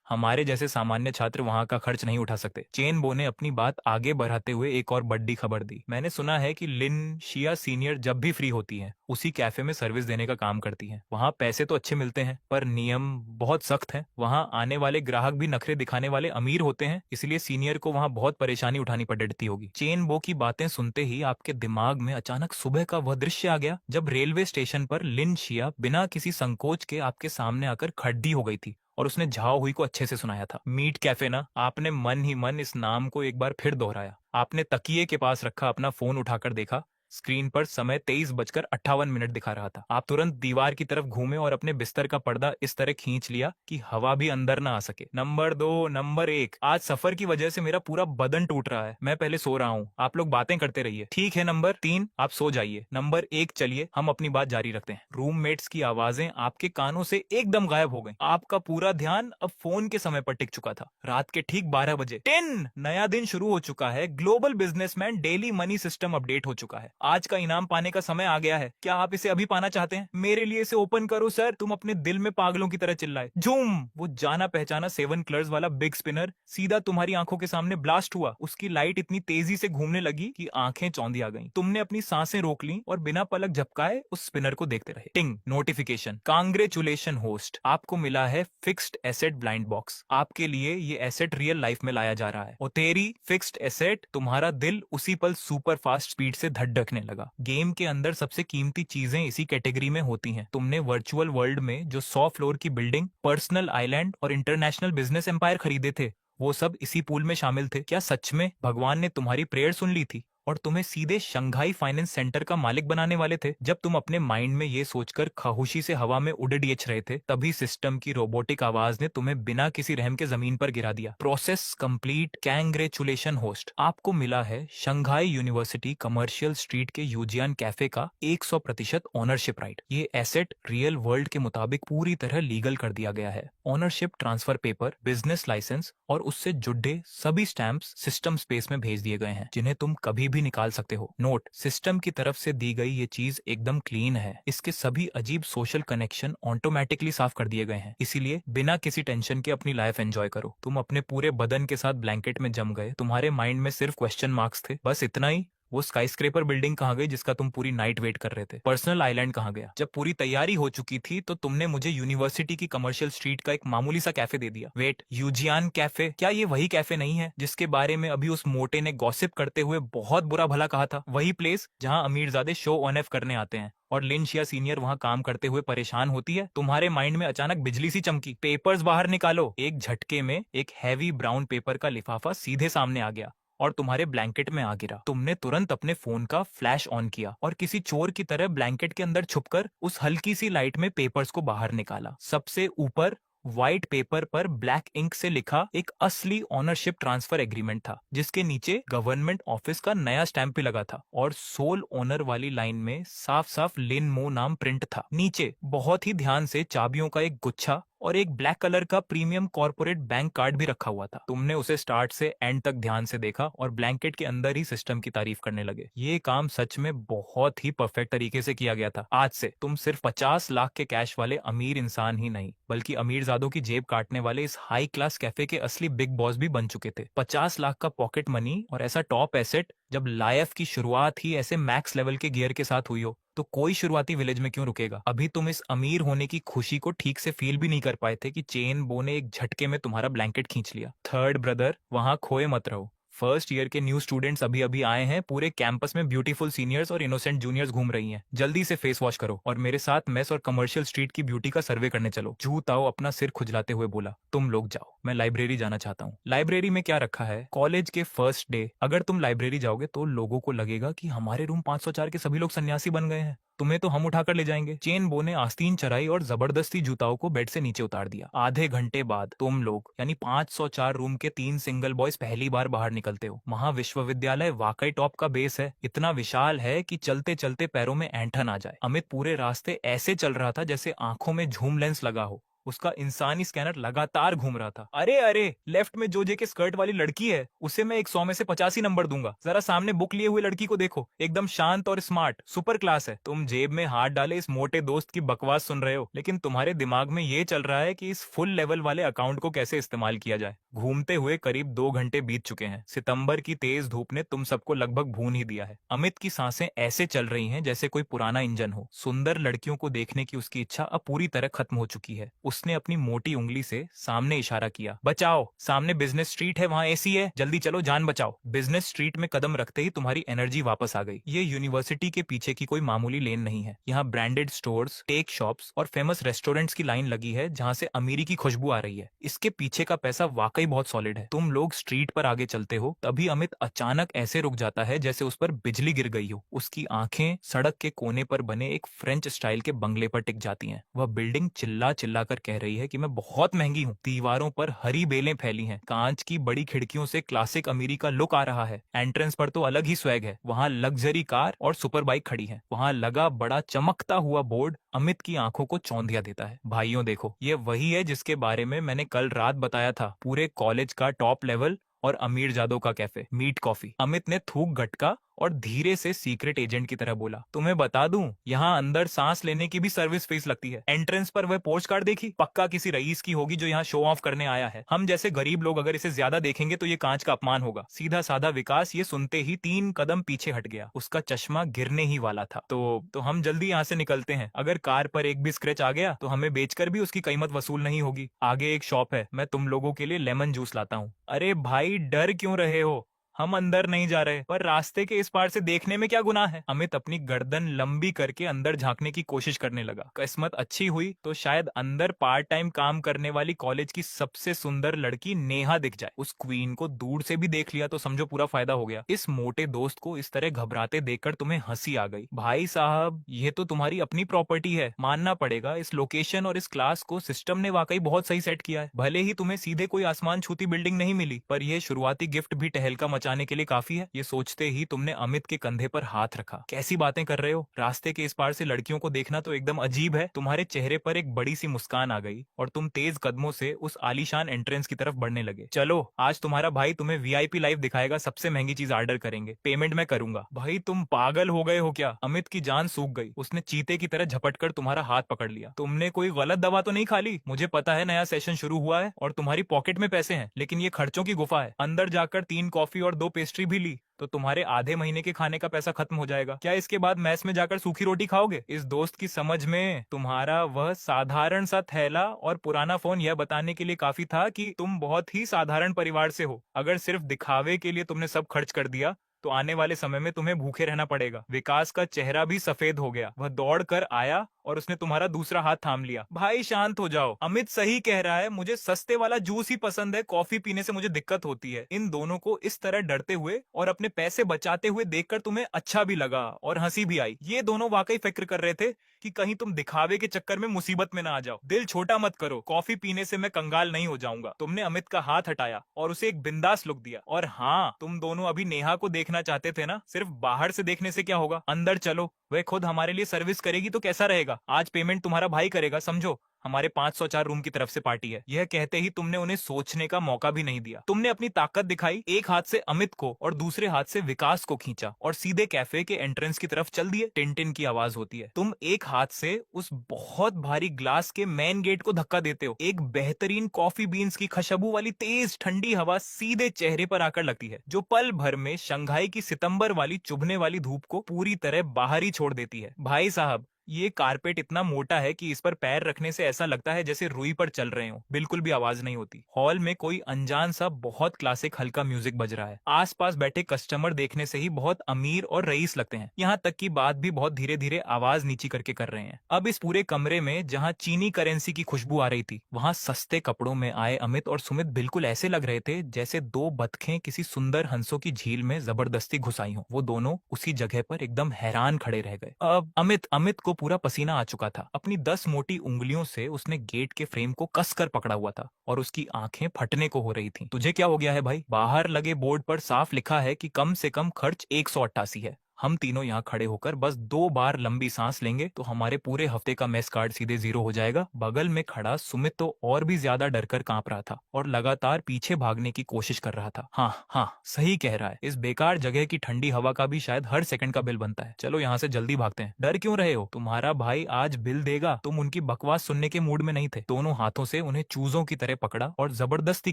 [SPEAKER 1] हमारे जैसे सामान्य छात्र वहां का खर्च नहीं उठा सकते। चेन बो ने अपनी बात आगे बढ़ाते हुए एक और बड़ी खबर दी। मैंने सुना है कि लिन शिया सीनियर जब भी फ्री होती है उसी कैफे में सर्विस देने का काम करती है। वहाँ पैसे तो अच्छे मिलते हैं पर नियम बहुत सख्त है। वहाँ आने वाले ग्राहक भी नखरे दिखाने वाले अमीर होते हैं, इसलिए सीनियर को वहाँ बहुत परेशानी उठानी पड़ती होगी। चेन बो की बातें सुनते ही आपके दिमाग में अचानक सुबह का वह दृश्य आ गया जब रेलवे स्टेशन पर लिन शिया बिना किसी संकोच के आपके सामने आकर खड़ी हो गई थी और उसने झाओ हुई को अच्छे से सुनाया था। मीट कैफे ना। आपने मन ही मन इस नाम को एक बार फिर दोहराया। आपने तकिए के पास रखा अपना फोन उठाकर देखा। स्क्रीन पर समय 23:58 दिखा रहा था। आप तुरंत दीवार की तरफ घूमे और अपने बिस्तर का पर्दा इस तरह खींच लिया कि हवा भी अंदर ना आ सके। नंबर 2, नंबर 1, आज सफर की वजह से मेरा पूरा बदन टूट रहा है। मैं पहले सो रहा हूँ, आप लोग बातें करते रहिए। ठीक है। नंबर 3, आप सो जाइए। नंबर 1, चलिए हम अपनी बात जारी रखते हैं। रूममेट्स की आवाजें आपके कानों से एकदम गायब हो गई। आपका पूरा ध्यान अब फोन के समय पर टिक चुका था। रात के ठीक 12 बजे। 10, नया दिन शुरू हो चुका है। Global businessman daily money system update हो चुका है। आज का इनाम पाने का समय आ गया है। क्या आप इसे अभी पाना चाहते हैं? मेरे लिए इसे ओपन करो सर। तुम अपने दिल में पागलों की तरह चिल्लाए। झूम। वो जाना पहचाना 7 कलर्स वाला बिग स्पिनर सीधा तुम्हारी आंखों के सामने ब्लास्ट हुआ। उसकी लाइट इतनी तेजी से घूमने लगी कि आंखें चौंधिया गईं। तुमने अपनी सांसें रोक ली और बिना पलक झपकाए उस स्पिनर को देखते रहे। टिंग, नोटिफिकेशन। कांग्रेचुलेशन होस्ट, आपको मिला है फिक्स्ड एसेट ब्लाइंड बॉक्स। आपके लिए ये एसेट रियल लाइफ में लाया जा रहा है। और तेरी फिक्स्ड एसेट, तुम्हारा दिल उसी पल सुपर फास्ट स्पीड से धड़कने लगा। गेम के अंदर सबसे कीमती चीजें इसी कैटेगरी में होती हैं। तुमने वर्चुअल वर्ल्ड में जो 100 फ्लोर की बिल्डिंग, पर्सनल आइलैंड और इंटरनेशनल बिजनेस एम्पायर खरीदे थे, वो सब इसी पूल में शामिल थे। क्या सच में भगवान ने तुम्हारी प्रेयर सुन ली थी और तुम्हें सीधे शंघाई फाइनेंस सेंटर का मालिक बनाने वाले थे? जब तुम अपने माइंड में ये सोचकर खामोशी से हवा में उड़ियच रहे थे, तभी सिस्टम की रोबोटिक आवाज ने तुम्हें बिना किसी रहम के जमीन पर गिरा दिया। Process complete. कांग्रेचुलेशन होस्ट, आपको मिला है शंघाई यूनिवर्सिटी कमर्शियल स्ट्रीट के यूजियान कैफे का 100% ओनरशिप राइट। ये एसेट रियल वर्ल्ड के मुताबिक पूरी तरह लीगल कर दिया गया है। Ownership transfer paper, business licence और उससे जुड़े सभी स्टैंप्स सिस्टम स्पेस में भेज दिए गए हैं, जिन्हें तुम कभी भी निकाल सकते हो। नोट, सिस्टम की तरफ से दी गई ये चीज एकदम क्लीन है। इसके सभी अजीब सोशल कनेक्शन ऑटोमेटिकली साफ कर दिए गए हैं, इसीलिए बिना किसी टेंशन के अपनी लाइफ एंजॉय करो। तुम अपने पूरे बदन के साथ ब्लैंकेट में जम गए। तुम्हारे माइंड में सिर्फ क्वेश्चन मार्क्स थे, बस इतना ही। वो स्काईस्क्रेपर बिल्डिंग कहाँ गई जिसका तुम पूरी नाइट वेट कर रहे थे? पर्सनल आइलैंड कहाँ गया? जब पूरी तैयारी हो चुकी थी तो तुमने मुझे यूनिवर्सिटी की कमर्शियल स्ट्रीट का एक मामूली सा कैफे दे दिया। वेट, यूजियान कैफे? क्या ये वही कैफे नहीं है जिसके बारे में अभी उस मोटे ने गॉसिप करते हुए बहुत बुरा भला कहा था? वही प्लेस जहाँ अमीरजादे शो ऑन एफ करने आते हैं और लिन शिया सीनियर वहाँ काम करते हुए परेशान होती है? तुम्हारे माइंड में अचानक बिजली सी चमकी। पेपर्स बाहर निकालो। एक झटके में एक हैवी ब्राउन पेपर का लिफाफा सीधे सामने आ गया और तुम्हारे ब्लैंकेट में आ गिरा। तुमने तुरंत अपने फोन का फ्लैश ऑन किया और किसी चोर की तरह ब्लैंकेट के अंदर छुपकर उस हल्की सी लाइट में पेपर्स को बाहर निकाला। सबसे ऊपर व्हाइट पेपर पर ब्लैक इंक से लिखा एक असली ओनरशिप ट्रांसफर एग्रीमेंट था, जिसके नीचे गवर्नमेंट ऑफिस का नया स्टैंप भी लगा था और सोल ओनर वाली लाइन में साफ साफ लिन मो नाम प्रिंट था। नीचे बहुत ही ध्यान से चाबियों का एक गुच्छा और एक ब्लैक कलर का प्रीमियम कॉर्पोरेट बैंक कार्ड भी रखा हुआ था। तुमने उसे स्टार्ट से एंड तक ध्यान से देखा और ब्लैंकेट के अंदर ही सिस्टम की तारीफ करने लगे। ये काम सच में बहुत ही परफेक्ट तरीके से किया गया था। आज से तुम सिर्फ 50 लाख के कैश वाले अमीर इंसान ही नहीं, बल्कि अमीरजादों की जेब काटने वाले इस हाई क्लास कैफे के असली बिग बॉस भी बन चुके थे। 50 लाख का पॉकेट मनी और ऐसा टॉप एसेट जब लाइफ की शुरुआत ही ऐसे मैक्स लेवल के गियर के साथ हुई हो, तो कोई शुरुआती विलेज में क्यों रुकेगा? अभी तुम इस अमीर होने की खुशी को ठीक से फील भी नहीं कर पाए थे कि चेन बो ने एक झटके में तुम्हारा ब्लैंकेट खींच लिया। थर्ड ब्रदर, वहां खोए मत रहो। फर्स्ट ईयर के न्यू स्टूडेंट्स अभी अभी आए हैं, पूरे कैंपस में ब्यूटीफुल सीनियर्स और इनोसेंट जूनियर्स घूम रही हैं। जल्दी से फेस वॉश करो और मेरे साथ मेस और कमर्शियल स्ट्रीट की ब्यूटी का सर्वे करने चलो। जू ताओ अपना सिर खुजलाते हुए बोला, तुम लोग जाओ, मैं लाइब्रेरी जाना चाहता हूँ। लाइब्रेरी में क्या रखा है? कॉलेज के फर्स्ट डे अगर तुम लाइब्रेरी जाओगे तो लोगों को लगेगा कि हमारे रूम 504 के सभी लोग सन्यासी बन गए हैं, तुम्हें तो हम उठाकर ले जाएंगे। चेन बो ने आस्तीन चराई और जबरदस्ती जूताओं को बेड से नीचे उतार दिया। आधे घंटे बाद तुम लोग यानी 504 रूम के 3 सिंगल बॉयज पहली बार बाहर निकलते हो। महाविश्वविद्यालय वाकई टॉप का बेस है, इतना विशाल है कि चलते चलते पैरों में ऐंठन आ जाए। अमित पूरे रास्ते ऐसे चल रहा था जैसे आंखों में झूम लेंस लगा हो। उसका इंसानी स्कैनर लगातार घूम रहा था। अरे अरे, लेफ्ट में जो जे के स्कर्ट वाली लड़की है उसे मैं 100 में से 85 नंबर दूंगा। जरा सामने बुक लिए हुए लड़की को देखो, एकदम शांत और स्मार्ट, सुपर क्लास है। तुम जेब में हाथ डाले इस मोटे दोस्त की बकवास सुन रहे हो, लेकिन तुम्हारे दिमाग में ये चल रहा है कि इस फुल लेवल वाले अकाउंट को कैसे इस्तेमाल किया जाए। घूमते हुए करीब 2 घंटे बीत चुके हैं। सितंबर की तेज धूप ने तुम सबको लगभग भून ही दिया है। अमित की सांसें ऐसे चल रही हैं जैसे कोई पुराना इंजन हो। सुंदर लड़कियों को देखने की उसकी इच्छा अब पूरी तरह खत्म हो चुकी है। उसने अपनी मोटी उंगली से सामने इशारा किया, बचाओ, सामने बिजनेस स्ट्रीट है, वहाँ एसी है, जल्दी चलो, जान बचाओ। बिजनेस स्ट्रीट में कदम रखते ही तुम्हारी एनर्जी वापस आ गई। ये यूनिवर्सिटी के पीछे की कोई मामूली लेन नहीं है। यहाँ ब्रांडेड स्टोर्स, टेक शॉप्स और फेमस रेस्टोरेंट्स की लाइन लगी है जहाँ से अमीरी की खुशबू आ रही है। इसके पीछे का पैसा वाकई बहुत सॉलिड है। तुम लोग स्ट्रीट पर आगे चलते हो, तभी अमित अचानक ऐसे रुक जाता है जैसे उस पर बिजली गिर गई हो। उसकी आंखें सड़क के कोने पर बने एक फ्रेंच स्टाइल के बंगले पर टिक जाती हैं। वह बिल्डिंग चिल्ला चिल्ला कर कह रही है कि मैं बहुत महंगी हूँ। दीवारों पर हरी बेलें फैली हैं। कांच की बड़ी खिड़कियों से क्लासिक अमीरी का लुक आ रहा है। एंट्रेंस पर तो अलग ही स्वैग है। वहाँ लग्जरी कार और सुपर बाइक खड़ी है। वहाँ लगा बड़ा चमकता हुआ बोर्ड अमित की आंखों को चौंधिया देता है। भाइयों देखो, ये वही है जिसके बारे में मैंने कल रात बताया था। पूरे कॉलेज का टॉप लेवल और अमीर जादों का कैफे, मीट कॉफी। अमित ने थूक गटका और धीरे से सीक्रेट एजेंट की तरह बोला, तुम्हें बता दूं, यहाँ अंदर सांस लेने की भी सर्विस फीस लगती है। एंट्रेंस पर वह पोस्ट कार्ड देखी, पक्का किसी रईस की होगी जो यहाँ शो ऑफ करने आया है। हम जैसे गरीब लोग अगर इसे ज्यादा देखेंगे तो ये कांच का अपमान होगा। सीधा साधा विकास ये सुनते ही 3 कदम पीछे हट गया। उसका चश्मा गिरने ही वाला था। तो हम जल्दी यहाँ से निकलते हैं। अगर कार पर एक भी स्क्रैच आ गया तो हमें बेचकर भी उसकी कीमत वसूल नहीं होगी। आगे एक शॉप है, मैं तुम लोगों के लिए लेमन जूस लाता हूँ। अरे भाई, डर क्यों रहे हो? हम अंदर नहीं जा रहे, पर रास्ते के इस पार से देखने में क्या गुनाह है? अमित अपनी गर्दन लंबी करके अंदर झांकने की कोशिश करने लगा। किस्मत अच्छी हुई तो शायद अंदर पार्ट टाइम काम करने वाली कॉलेज की सबसे सुंदर लड़की नेहा दिख जाए। उस क्वीन को दूर से भी देख लिया तो समझो पूरा फायदा हो गया। इस मोटे दोस्त को इस तरह घबराते देखकर तुम्हें हंसी आ गई। भाई साहब, ये तो तुम्हारी अपनी प्रॉपर्टी है, मानना पड़ेगा। इस लोकेशन और इस क्लास को सिस्टम ने वाकई बहुत सही सेट किया है। भले ही तुम्हें सीधे कोई आसमान छूती बिल्डिंग नहीं मिली, पर यह शुरुआती गिफ्ट भी टहलका मचाने के लिए काफी है। ये सोचते ही तुमने अमित के कंधे पर हाथ रखा। कैसी बातें कर रहे हो? रास्ते के इस पार से लड़कियों को देखना तो एकदम अजीब है। तुम्हारे चेहरे पर एक बड़ी सी मुस्कान आ गई और तुम तेज कदमों से उस आलीशान एंट्रेंस की तरफ बढ़ने लगे। चलो, आज तुम्हारा भाई तुम्हें वीआईपी लाइफ दिखाएगा। सबसे महंगी चीज ऑर्डर करेंगे, पेमेंट मैं करूंगा। भाई, तुम पागल हो गए हो क्या? अमित की जान सूख गई। उसने चीते की तरह झपटकर तुम्हारा हाथ पकड़ लिया। तुमने कोई गलत दवा तो नहीं खा ली? मुझे पता है नया सेशन शुरू हुआ है और तुम्हारी पॉकेट में पैसे हैं, लेकिन ये खर्चों की गुफा है। अंदर जाकर 3 कॉफी और 2 पेस्ट्री भी ली तो तुम्हारे आधे महीने के खाने का पैसा खत्म हो जाएगा। क्या इसके बाद मैस में जाकर सूखी रोटी खाओगे? इस दोस्त की समझ में तुम्हारा वह साधारण सा थैला और पुराना फोन यह बताने के लिए काफी था कि तुम बहुत ही साधारण परिवार से हो। अगर सिर्फ दिखावे के लिए तुमने सब खर्च कर दिया तो आने वाले समय में तुम्हें भूखे रहना पड़ेगा। विकास का चेहरा भी सफेद हो गया। वह दौड़ कर आया और उसने तुम्हारा दूसरा हाथ थाम लिया। भाई, शांत हो जाओ। अमित सही कह रहा है, मुझे सस्ते वाला जूस ही पसंद है। कॉफी पीने से मुझे दिक्कत होती है। इन दोनों को इस तरह डरते हुए और अपने पैसे बचाते हुए देखकर तुम्हें अच्छा भी लगा और हंसी भी आई। ये दोनों वाकई फिक्र कर रहे थे कि कहीं तुम दिखावे के चक्कर में मुसीबत में ना आ जाओ। दिल छोटा मत करो, कॉफी पीने से मैं कंगाल नहीं हो जाऊंगा। तुमने अमित का हाथ हटाया और उसे एक बिंदास लुक दिया। और हाँ, तुम दोनों अभी नेहा को देखना चाहते थे ना? सिर्फ बाहर से देखने से क्या होगा? अंदर चलो, वह खुद हमारे लिए सर्विस करेगी तो कैसा रहेगा? आज पेमेंट तुम्हारा भाई करेगा, समझो। हमारे 504 रूम की तरफ से पार्टी है। यह कहते ही तुमने उन्हें सोचने का मौका भी नहीं दिया। तुमने अपनी ताकत दिखाई, एक हाथ से अमित को और दूसरे हाथ से विकास को खींचा और सीधे कैफे के एंट्रेंस की तरफ चल दिए। टिन की आवाज होती है। तुम एक हाथ से उस बहुत भारी ग्लास के मेन गेट को धक्का देते हो। एक बेहतरीन कॉफी बीन्स की खुशबू वाली तेज ठंडी हवा सीधे चेहरे पर आकर लगती है, जो पल भर में शंघाई की सितंबर वाली चुभने वाली धूप को पूरी तरह बाहर ही छोड़ देती है। भाई साहब, ये कारपेट इतना मोटा है कि इस पर पैर रखने से ऐसा लगता है जैसे रुई पर चल रहे हो, बिल्कुल भी आवाज नहीं होती। हॉल में कोई अनजान सा बहुत क्लासिक हल्का म्यूजिक बज रहा है। आसपास बैठे कस्टमर देखने से ही बहुत अमीर और रईस लगते हैं, यहाँ तक की बात भी बहुत धीरे धीरे आवाज नीची करके कर रहे हैं। अब इस पूरे कमरे में जहाँ चीनी करेंसी की खुशबू आ रही थी, वहाँ सस्ते कपड़ों में आए अमित और सुमित बिल्कुल ऐसे लग रहे थे जैसे दो बतखें किसी सुंदर हंसों की झील में जबरदस्ती घुसाई हो। वो दोनों उसी जगह पर एकदम हैरान खड़े रह गए। अब अमित को पूरा पसीना आ चुका था। अपनी 10 मोटी उंगलियों से उसने गेट के फ्रेम को कसकर पकड़ा हुआ था और उसकी आंखें फटने को हो रही थी। तुझे क्या हो गया है भाई? बाहर लगे बोर्ड पर साफ लिखा है कि कम से कम खर्च 188 है। हम तीनों यहाँ खड़े होकर बस 2 बार लंबी सांस लेंगे तो हमारे पूरे हफ्ते का मेस कार्ड सीधे 0 हो जाएगा। बगल में खड़ा सुमित तो और भी ज्यादा डरकर कांप रहा था और लगातार पीछे भागने की कोशिश कर रहा था। हाँ, सही कह रहा है। इस बेकार जगह की ठंडी हवा का भी शायद हर सेकंड का बिल बनता है। चलो यहाँ से जल्दी भागते हैं। डर क्यों रहे हो? तुम्हारा भाई आज बिल देगा। तुम उनकी बकवास सुनने के मूड में नहीं थे। दोनों हाथों से उन्हें चूजों की तरह पकड़ा और जबरदस्ती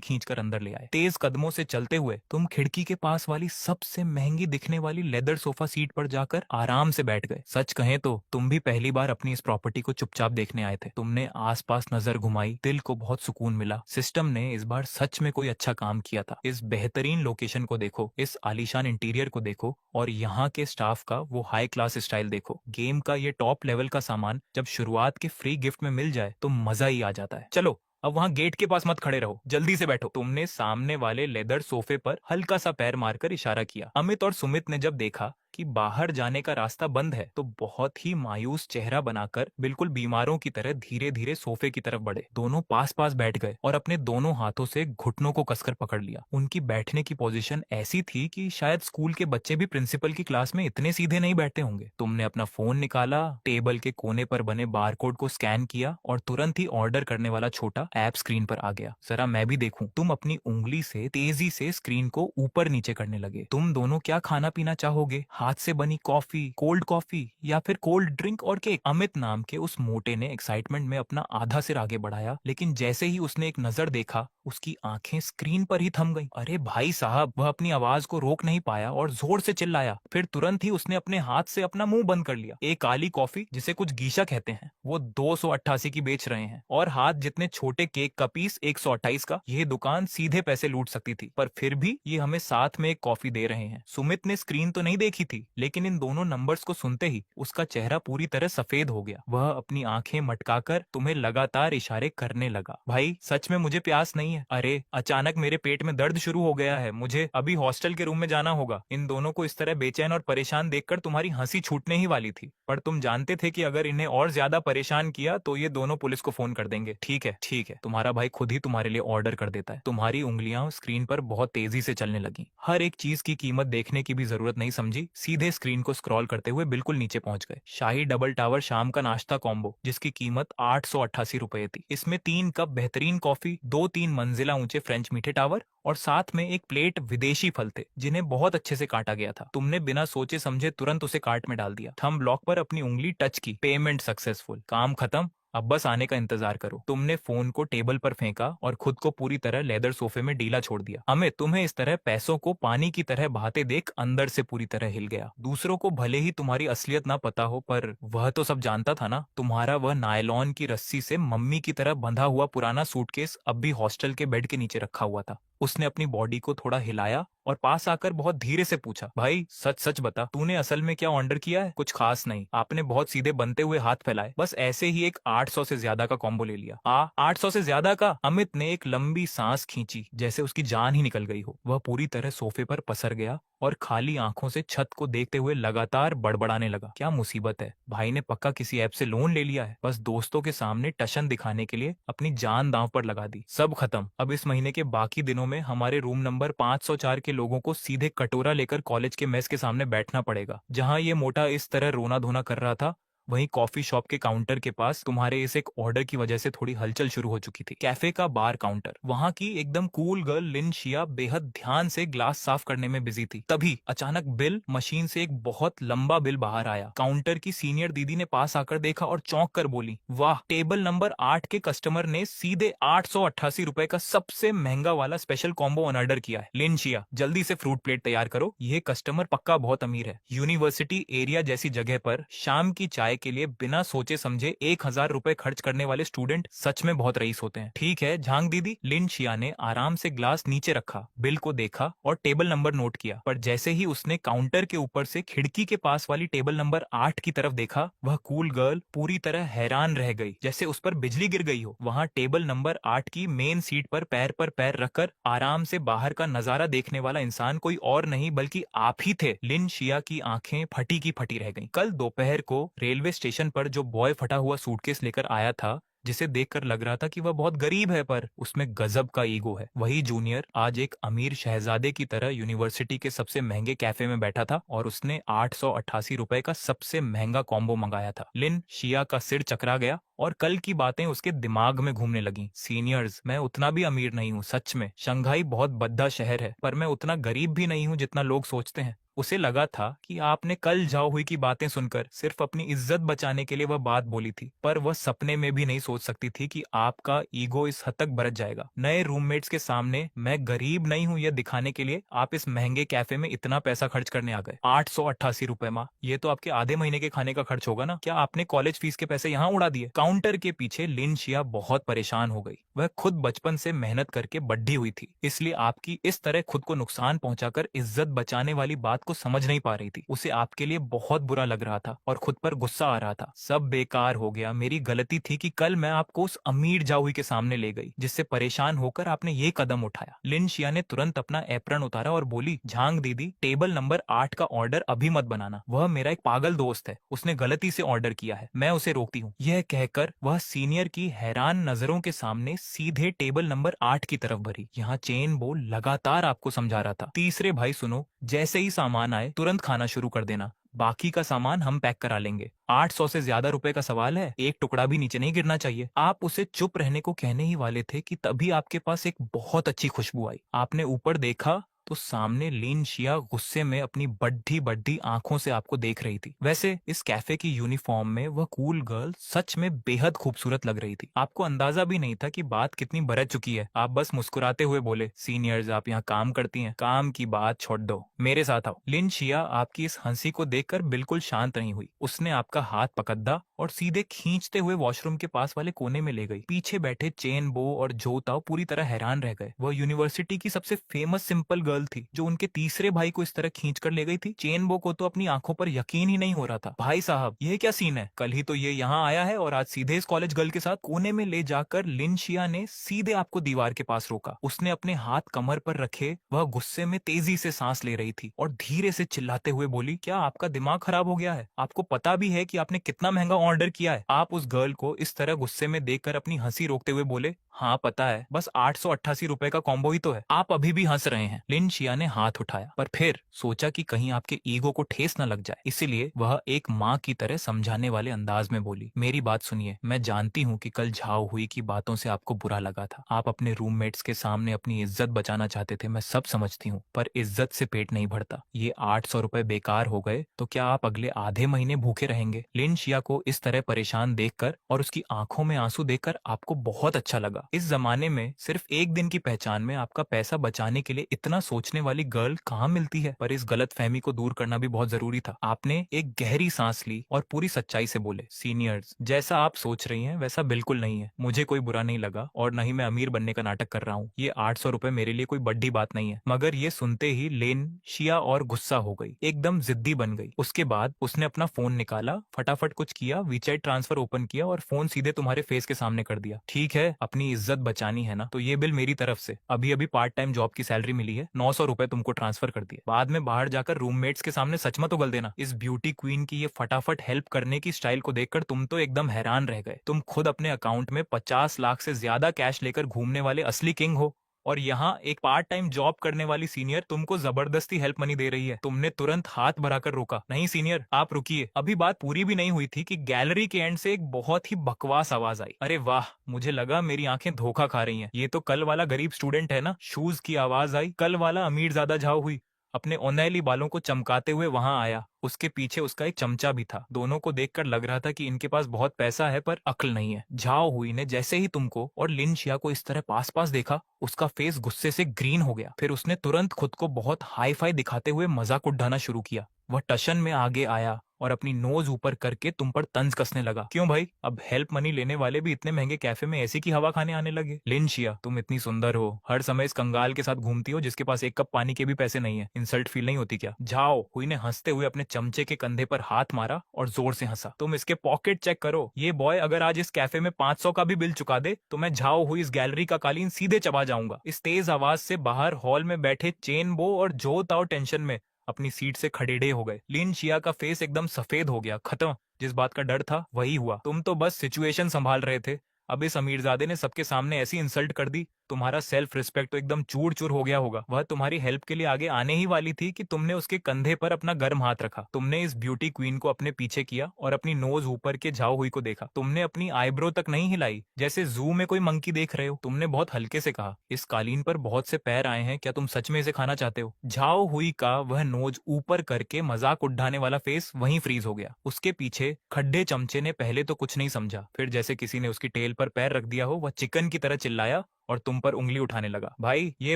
[SPEAKER 1] खींचकर अंदर ले आए। तेज कदमों से चलते हुए तुम खिड़की के पास वाली सबसे महंगी दिखने वाली लेदर सोफा सीट पर जाकर आराम से बैठ गए। सच कहें तो तुम भी पहली बार अपनी इस प्रॉपर्टी को चुपचाप देखने आए थे। तुमने आसपास नजर घुमाई, दिल को बहुत सुकून मिला। सिस्टम ने इस बार सच में कोई अच्छा काम किया था। इस बेहतरीन लोकेशन को देखो, इस आलीशान इंटीरियर को देखो और यहाँ के स्टाफ का वो हाई क्लास स्टाइल देखो। गेम का ये टॉप लेवल का सामान जब शुरुआत के फ्री गिफ्ट में मिल जाए तो मजा ही आ जाता है। चलो अब वहां गेट के पास मत खड़े रहो, जल्दी से बैठो। तुमने सामने वाले लेदर सोफे पर हल्का सा पैर मारकर इशारा किया। अमित और सुमित ने जब देखा कि बाहर जाने का रास्ता बंद है तो बहुत ही मायूस चेहरा बनाकर बिल्कुल बीमारों की तरह धीरे धीरे सोफे की तरफ बढ़े। दोनों पास पास बैठ गए और अपने दोनों हाथों से घुटनों को कसकर पकड़ लिया। उनकी बैठने की पोजीशन ऐसी थी कि शायद स्कूल के बच्चे भी प्रिंसिपल की क्लास में इतने सीधे नहीं बैठते होंगे। तुमने अपना फोन निकाला, टेबल के कोने पर बने बारकोड को स्कैन किया और तुरंत ही ऑर्डर करने वाला छोटा ऐप स्क्रीन पर आ गया। जरा मैं भी देखूं। तुम अपनी उंगली से तेजी से स्क्रीन को ऊपर नीचे करने लगे। तुम दोनों क्या खाना पीना चाहोगे? हाथ से बनी कॉफी, कोल्ड कॉफी या फिर कोल्ड ड्रिंक और केक? अमित नाम के उस मोटे ने एक्साइटमेंट में अपना आधा सिर आगे बढ़ाया, लेकिन जैसे ही उसने एक नजर देखा उसकी आंखें स्क्रीन पर ही थम गईं। अरे भाई साहब! वह अपनी आवाज को रोक नहीं पाया और जोर से चिल्लाया। फिर तुरंत ही उसने अपने हाथ से अपना मुंह बंद कर लिया। एक काली कॉफी जिसे कुछ गीशा कहते हैं वो 288 की बेच रहे हैं और हाथ जितने छोटे केक का पीस 128 का। यह दुकान सीधे पैसे लूट सकती थी, पर फिर भी ये हमें साथ में एक कॉफी दे रहे हैं। सुमित ने स्क्रीन तो नहीं देखी थी, लेकिन इन दोनों नंबर्स को सुनते ही उसका चेहरा पूरी तरह सफेद हो गया। वह अपनी आंखें मटकाकर तुम्हें लगातार इशारे करने लगा। भाई सच में मुझे प्यास नहीं है। अरे अचानक मेरे पेट में दर्द शुरू हो गया है, मुझे अभी हॉस्टल के रूम में जाना होगा। इन दोनों को इस तरह बेचैन और परेशान देखकर तुम्हारी हंसी छूटने ही वाली थी, पर तुम जानते थे कि अगर इन्हें और ज्यादा परेशान किया तो ये दोनों पुलिस को फोन कर देंगे। ठीक है, तुम्हारा भाई खुद ही तुम्हारे लिए ऑर्डर कर देता है। तुम्हारी उंगलियां स्क्रीन पर बहुत तेजी से चलने लगी। हर एक चीज की कीमत देखने की भी जरूरत नहीं समझी, सीधे स्क्रीन को स्क्रॉल करते हुए बिल्कुल नीचे पहुंच गए। शाही डबल टावर शाम का नाश्ता कॉम्बो, जिसकी कीमत 888 रुपए थी। इसमें 3 कप बेहतरीन कॉफी, 2-3 मंजिला ऊंचे फ्रेंच मीठे टावर और साथ में एक प्लेट विदेशी फल थे जिन्हें बहुत अच्छे से काटा गया था। तुमने बिना सोचे समझे तुरंत उसे कार्ट में डाल दिया। थंब लॉक पर अपनी उंगली टच की। Payment successful. काम खत्म, अब बस आने का इंतजार करो। तुमने फोन को टेबल पर फेंका और खुद को पूरी तरह लेदर सोफे में ढीला छोड़ दिया। अमित तुम्हें इस तरह पैसों को पानी की तरह बहाते देख अंदर से पूरी तरह हिल गया। दूसरों को भले ही तुम्हारी असलियत ना पता हो, पर वह तो सब जानता था ना। तुम्हारा वह नायलॉन की रस्सी से मम्मी की तरह बंधा हुआ पुराना सूटकेस अब भी हॉस्टल के बेड के नीचे रखा हुआ था। उसने अपनी बॉडी को थोड़ा हिलाया और पास आकर बहुत धीरे से पूछा, भाई सच सच बता, तूने असल में क्या ऑर्डर किया है? कुछ खास नहीं। आपने बहुत सीधे बनते हुए हाथ फैलाए। बस ऐसे ही एक 800 से ज्यादा का कॉम्बो ले लिया। 800 से ज्यादा का? अमित ने एक लंबी सांस खींची, जैसे उसकी जान ही निकल गई हो। वह पूरी तरह सोफे पर पसर गया और खाली आंखों से छत को देखते हुए लगातार बड़बड़ाने लगा। क्या मुसीबत है? भाई ने पक्का किसी ऐप से लोन ले लिया है। बस दोस्तों के सामने टशन दिखाने के लिए अपनी जान दांव पर लगा दी। सब खत्म। अब इस महीने के बाकी दिनों में हमारे रूम नंबर 504 के लोगों को सीधे कटोरा लेकर कॉलेज के मेस के सामने बैठना पड़ेगा। जहां ये मोटा इस तरह रोना धोना कर रहा था, वहीं कॉफी शॉप के काउंटर के पास तुम्हारे इस एक ऑर्डर की वजह से थोड़ी हलचल शुरू हो चुकी थी। कैफे का बार काउंटर, वहां की एकदम कूल गर्ल लिन शिया बेहद ध्यान से ग्लास साफ करने में बिजी थी। तभी अचानक बिल मशीन से एक बहुत लंबा बिल बाहर आया। काउंटर की सीनियर दीदी ने पास आकर देखा और चौंक कर बोली, वाह, टेबल नंबर 8 के कस्टमर ने सीधे 888 रुपए का सबसे महंगा वाला स्पेशल कॉम्बो ऑर्डर किया है। लिन शिया, जल्दी से फ्रूट प्लेट तैयार करो। ये कस्टमर पक्का बहुत अमीर है। यूनिवर्सिटी एरिया जैसी जगह पर शाम की चाय चाय के लिए बिना सोचे समझे 1,000 रुपए खर्च करने वाले स्टूडेंट सच में बहुत रईस होते हैं। ठीक है झांग दीदी। लिन शिया ने आराम से ग्लास नीचे रखा, बिल को देखा और टेबल नंबर नोट किया, पर जैसे ही उसने काउंटर के ऊपर से खिड़की के पास वाली टेबल नंबर 8 की तरफ देखा, वह कूल गर्ल पूरी तरह हैरान रह गई, जैसे उस पर बिजली गिर गई हो। वहां टेबल नंबर 8 की मेन सीट पर पैर रखकर आराम से बाहर का नजारा देखने वाला इंसान कोई और नहीं बल्कि आप ही थे। लिन शिया की आंखें फटी की फटी रह गईं। कल दोपहर को रेलवे स्टेशन पर जो बॉय फटा हुआ सूटकेस लेकर आया था, जिसे देखकर लग रहा था कि वह बहुत गरीब है, पर उसमें गजब का ईगो है, वही जूनियर आज एक अमीर शहजादे की तरह यूनिवर्सिटी के सबसे महंगे कैफे में बैठा था और उसने 888 रुपए का सबसे महंगा कॉम्बो मंगाया था। लिन शिया का सिर चकरा गया और कल की बातें उसके दिमाग में घूमने लगी। सीनियर्स, मैं उतना भी अमीर नहीं हूँ, सच में। शंघाई बहुत बद्दा शहर है, पर मैं उतना गरीब भी नहीं हूँ जितना लोग सोचते हैं। उसे लगा था कि आपने कल जाओ हुई की बातें सुनकर सिर्फ अपनी इज्जत बचाने के लिए वह बात बोली थी, पर वह सपने में भी नहीं सोच सकती थी कि आपका ईगो इस हद तक बरत जाएगा। नए रूममेट्स के सामने मैं गरीब नहीं हूँ यह दिखाने के लिए आप इस महंगे कैफे में इतना पैसा खर्च करने आ गए। 888 रुपए माँ, ये तो आपके आधे महीने के खाने का खर्च होगा ना। क्या आपने कॉलेज फीस के पैसे यहाँ उड़ा दिए? काउंटर के पीछे लिन शिया बहुत परेशान हो गई। वह खुद बचपन से मेहनत करके बढ़ी हुई थी, इसलिए आपकी इस तरह खुद को नुकसान पहुंचाकर इज्जत बचाने वाली बात को समझ नहीं पा रही थी। उसे आपके लिए बहुत बुरा लग रहा था और खुद पर गुस्सा आ रहा था। सब बेकार हो गया, मेरी गलती थी कि कल मैं आपको उस अमीर जाहुई के सामने ले गई, जिससे परेशान होकर आपने ये कदम उठाया। लिन शिया ने तुरंत अपना एप्रन उतारा और बोली, झांग दीदी, टेबल नंबर 8 का ऑर्डर अभी मत बनाना। वह मेरा एक पागल दोस्त है, उसने गलती से ऑर्डर किया है, मैं उसे रोकती हूँ। यह कहकर वह सीनियर की हैरान नजरों के सामने सीधे टेबल नंबर 8 की तरफ बढ़ी। यहाँ चेन बो लगातार आपको समझा रहा था, तीसरे भाई सुनो, जैसे ही सामान आए तुरंत खाना शुरू कर देना, बाकी का सामान हम पैक करा लेंगे। 800 से ज्यादा रुपए का सवाल है, एक टुकड़ा भी नीचे नहीं गिरना चाहिए। आप उसे चुप रहने को कहने ही वाले थे कि तभी आपके पास एक बहुत अच्छी खुशबू आई। आपने ऊपर देखा तो सामने लिन शिया गुस्से में अपनी बड्ढी बड्ढी आंखों से आपको देख रही थी। वैसे इस कैफे की यूनिफॉर्म में वह कूल गर्ल सच में बेहद खूबसूरत लग रही थी। आपको अंदाजा भी नहीं था कि बात कितनी बरत चुकी है। आप बस मुस्कुराते हुए बोले, सीनियर्स, आप यहाँ काम करती हैं, काम की बात छोड़ दो, मेरे साथ आओ। लिन शिया आपकी इस हंसी को देखकर बिल्कुल शांत नहीं हुई। उसने आपका हाथ पकड़ा और सीधे खींचते हुए वॉशरूम के पास वाले कोने में ले गई। पीछे बैठे चेन बो और जो ताओ पूरी तरह हैरान रह गए। वह यूनिवर्सिटी की सबसे फेमस सिंपल गर्ल थी जो उनके तीसरे भाई को इस तरह खींच कर ले गई थी। चेन बो को तो अपनी आंखों पर यकीन ही नहीं हो रहा था। भाई साहब, यह क्या सीन है? कल ही तो ये यहाँ आया है और आज सीधे इस कॉलेज गर्ल के साथ। कोने में ले जाकर लिन शिया ने सीधे आपको दीवार के पास रोका। उसने अपने हाथ कमर पर रखे, वह गुस्से में तेजी से सांस ले रही थी और धीरे से चिल्लाते हुए बोली, क्या आपका दिमाग खराब हो गया है? आपको पता भी है कि आपने कितना महंगा ऑर्डर किया है? आप उस गर्ल को इस तरह गुस्से में देखकर अपनी हंसी रोकते हुए बोले, हाँ पता है, बस 888 रुपए का कॉम्बो ही तो है, आप अभी भी हंस रहे हैं। लिन शिया ने हाथ उठाया, पर फिर सोचा कि कहीं आपके ईगो को ठेस न लग जाए, इसलिए वह एक माँ की तरह समझाने वाले अंदाज में बोली, मेरी बात सुनिए, मैं जानती हूँ कि कल झाओ हुई की बातों से आपको बुरा लगा था। आप अपने रूममेट्स के सामने अपनी इज्जत बचाना चाहते थे, मैं सब समझती हूँ, पर इज्जत से पेट नहीं भरता। ये 800 रुपए बेकार हो गए तो क्या आप अगले आधे महीने भूखे रहेंगे? लिन शिया को इस तरह परेशान देखकर और उसकी आंखों में आंसू देखकर आपको बहुत अच्छा लगा। इस जमाने में सिर्फ एक दिन की पहचान में आपका पैसा बचाने के लिए इतना सोचने वाली गर्ल कहाँ मिलती है? पर इस गलत फहमी को दूर करना भी बहुत जरूरी था। आपने एक गहरी सांस ली और पूरी सच्चाई से बोले, सीनियर्स, जैसा आप सोच रही हैं वैसा बिल्कुल नहीं है। मुझे कोई बुरा नहीं लगा और न ही मैं अमीर बनने का नाटक कर रहा हूँ। ये 800 रुपए मेरे लिए कोई बड़ी बात नहीं है। मगर ये सुनते ही लिन शिया और गुस्सा हो गई, एकदम जिद्दी बन गई। उसके बाद उसने अपना फोन निकाला, फटाफट कुछ किया, वीचैट ट्रांसफर ओपन किया और फोन सीधे तुम्हारे फेस के सामने कर दिया। ठीक है, अपनी इज्जत बचानी है ना, तो ये बिल मेरी तरफ से, अभी अभी पार्ट टाइम जॉब की सैलरी मिली है, 900 रुपए तुमको ट्रांसफर कर दिए। बाद में बाहर जाकर रूममेट्स के सामने सच मत उगल देना। इस ब्यूटी क्वीन की ये फटाफट हेल्प करने की स्टाइल को देखकर तुम तो एकदम हैरान रह गए। तुम खुद अपने अकाउंट में 50 लाख से ज्यादा कैश लेकर घूमने वाले असली किंग हो और यहाँ एक पार्ट टाइम जॉब करने वाली सीनियर तुमको जबरदस्ती हेल्प मनी दे रही है। तुमने तुरंत हाथ भराकर रोका, नहीं सीनियर, आप रुकिए, अभी बात पूरी भी नहीं हुई थी कि गैलरी के एंड से एक बहुत ही बकवास आवाज आई। अरे वाह, मुझे लगा मेरी आंखें धोखा खा रही हैं। ये तो कल वाला गरीब स्टूडेंट है ना। शूज की आवाज आई। कल वाला अमीर ज्यादा झाव हुई अपने ओनैली बालों को चमकाते हुए वहां आया। उसके पीछे उसका एक चमचा भी था। दोनों को देखकर लग रहा था कि इनके पास बहुत पैसा है पर अक्ल नहीं है। झाओ हुई ने जैसे ही तुमको और लिन शिया को इस तरह पास पास देखा, उसका फेस गुस्से से ग्रीन हो गया। फिर उसने तुरंत खुद को बहुत हाई फाई दिखाते हुए मजाक उड़ाना शुरू किया। वह टशन में आगे आया और अपनी नोज ऊपर करके तुम पर तंज कसने लगा। क्यों भाई, अब हेल्प मनी लेने वाले भी इतने महंगे कैफे में ऐसी की हवा खाने आने लगे? लिन शिया, तुम इतनी सुंदर हो, हर समय इस कंगाल के साथ घूमती हो जिसके पास एक कप पानी के भी पैसे नहीं है, इंसल्ट फील नहीं होती क्या? जाओ हुई ने हंसते हुए अपने चमचे के कंधे पर हाथ मारा और जोर से हंसा। तुम इसके पॉकेट चेक करो, ये बॉय अगर आज इस कैफे में 500 का भी बिल चुका दे तो मैं झाओ हुई इस गैलरी का कालीन सीधे चबा जाऊंगा। इस तेज आवाज से बाहर हॉल में बैठे चेन बो और जो ताओ टेंशन में अपनी सीट से खड़ेड़े हो गए। लिन शिया का फेस एकदम सफेद हो गया। खत्म, जिस बात का डर था वही हुआ। तुम तो बस सिचुएशन संभाल रहे थे, अब इस अमीरजादे ने सबके सामने ऐसी इंसल्ट कर दी, तुम्हारा सेल्फ रिस्पेक्ट तो एकदम चूर चूर हो गया होगा। वह तुम्हारी हेल्प के लिए आगे आने ही वाली थी कि तुमने उसके कंधे पर अपना गर्म हाथ रखा। तुमने इस ब्यूटी क्वीन को अपने पीछे किया और अपनी नोज ऊपर के झाओ हुई को देखा। तुमने अपनी आईब्रो तक नहीं हिलाई, जैसे जू में कोई मंकी देख रहे हो। तुमने बहुत हल्के से कहा, इस कालीन पर बहुत से पैर आए हैं, क्या तुम सच में इसे खाना चाहते हो? झाओ हुई का वह नोज ऊपर करके मजाक उड़ाने वाला फेस वहीं फ्रीज हो गया। उसके पीछे खड्डे चमचे ने पहले तो कुछ नहीं समझा, फिर जैसे किसी ने उसकी टेल पर पैर रख दिया हो, वह चिकन की तरह चिल्लाया और तुम पर उंगली उठाने लगा। भाई, ये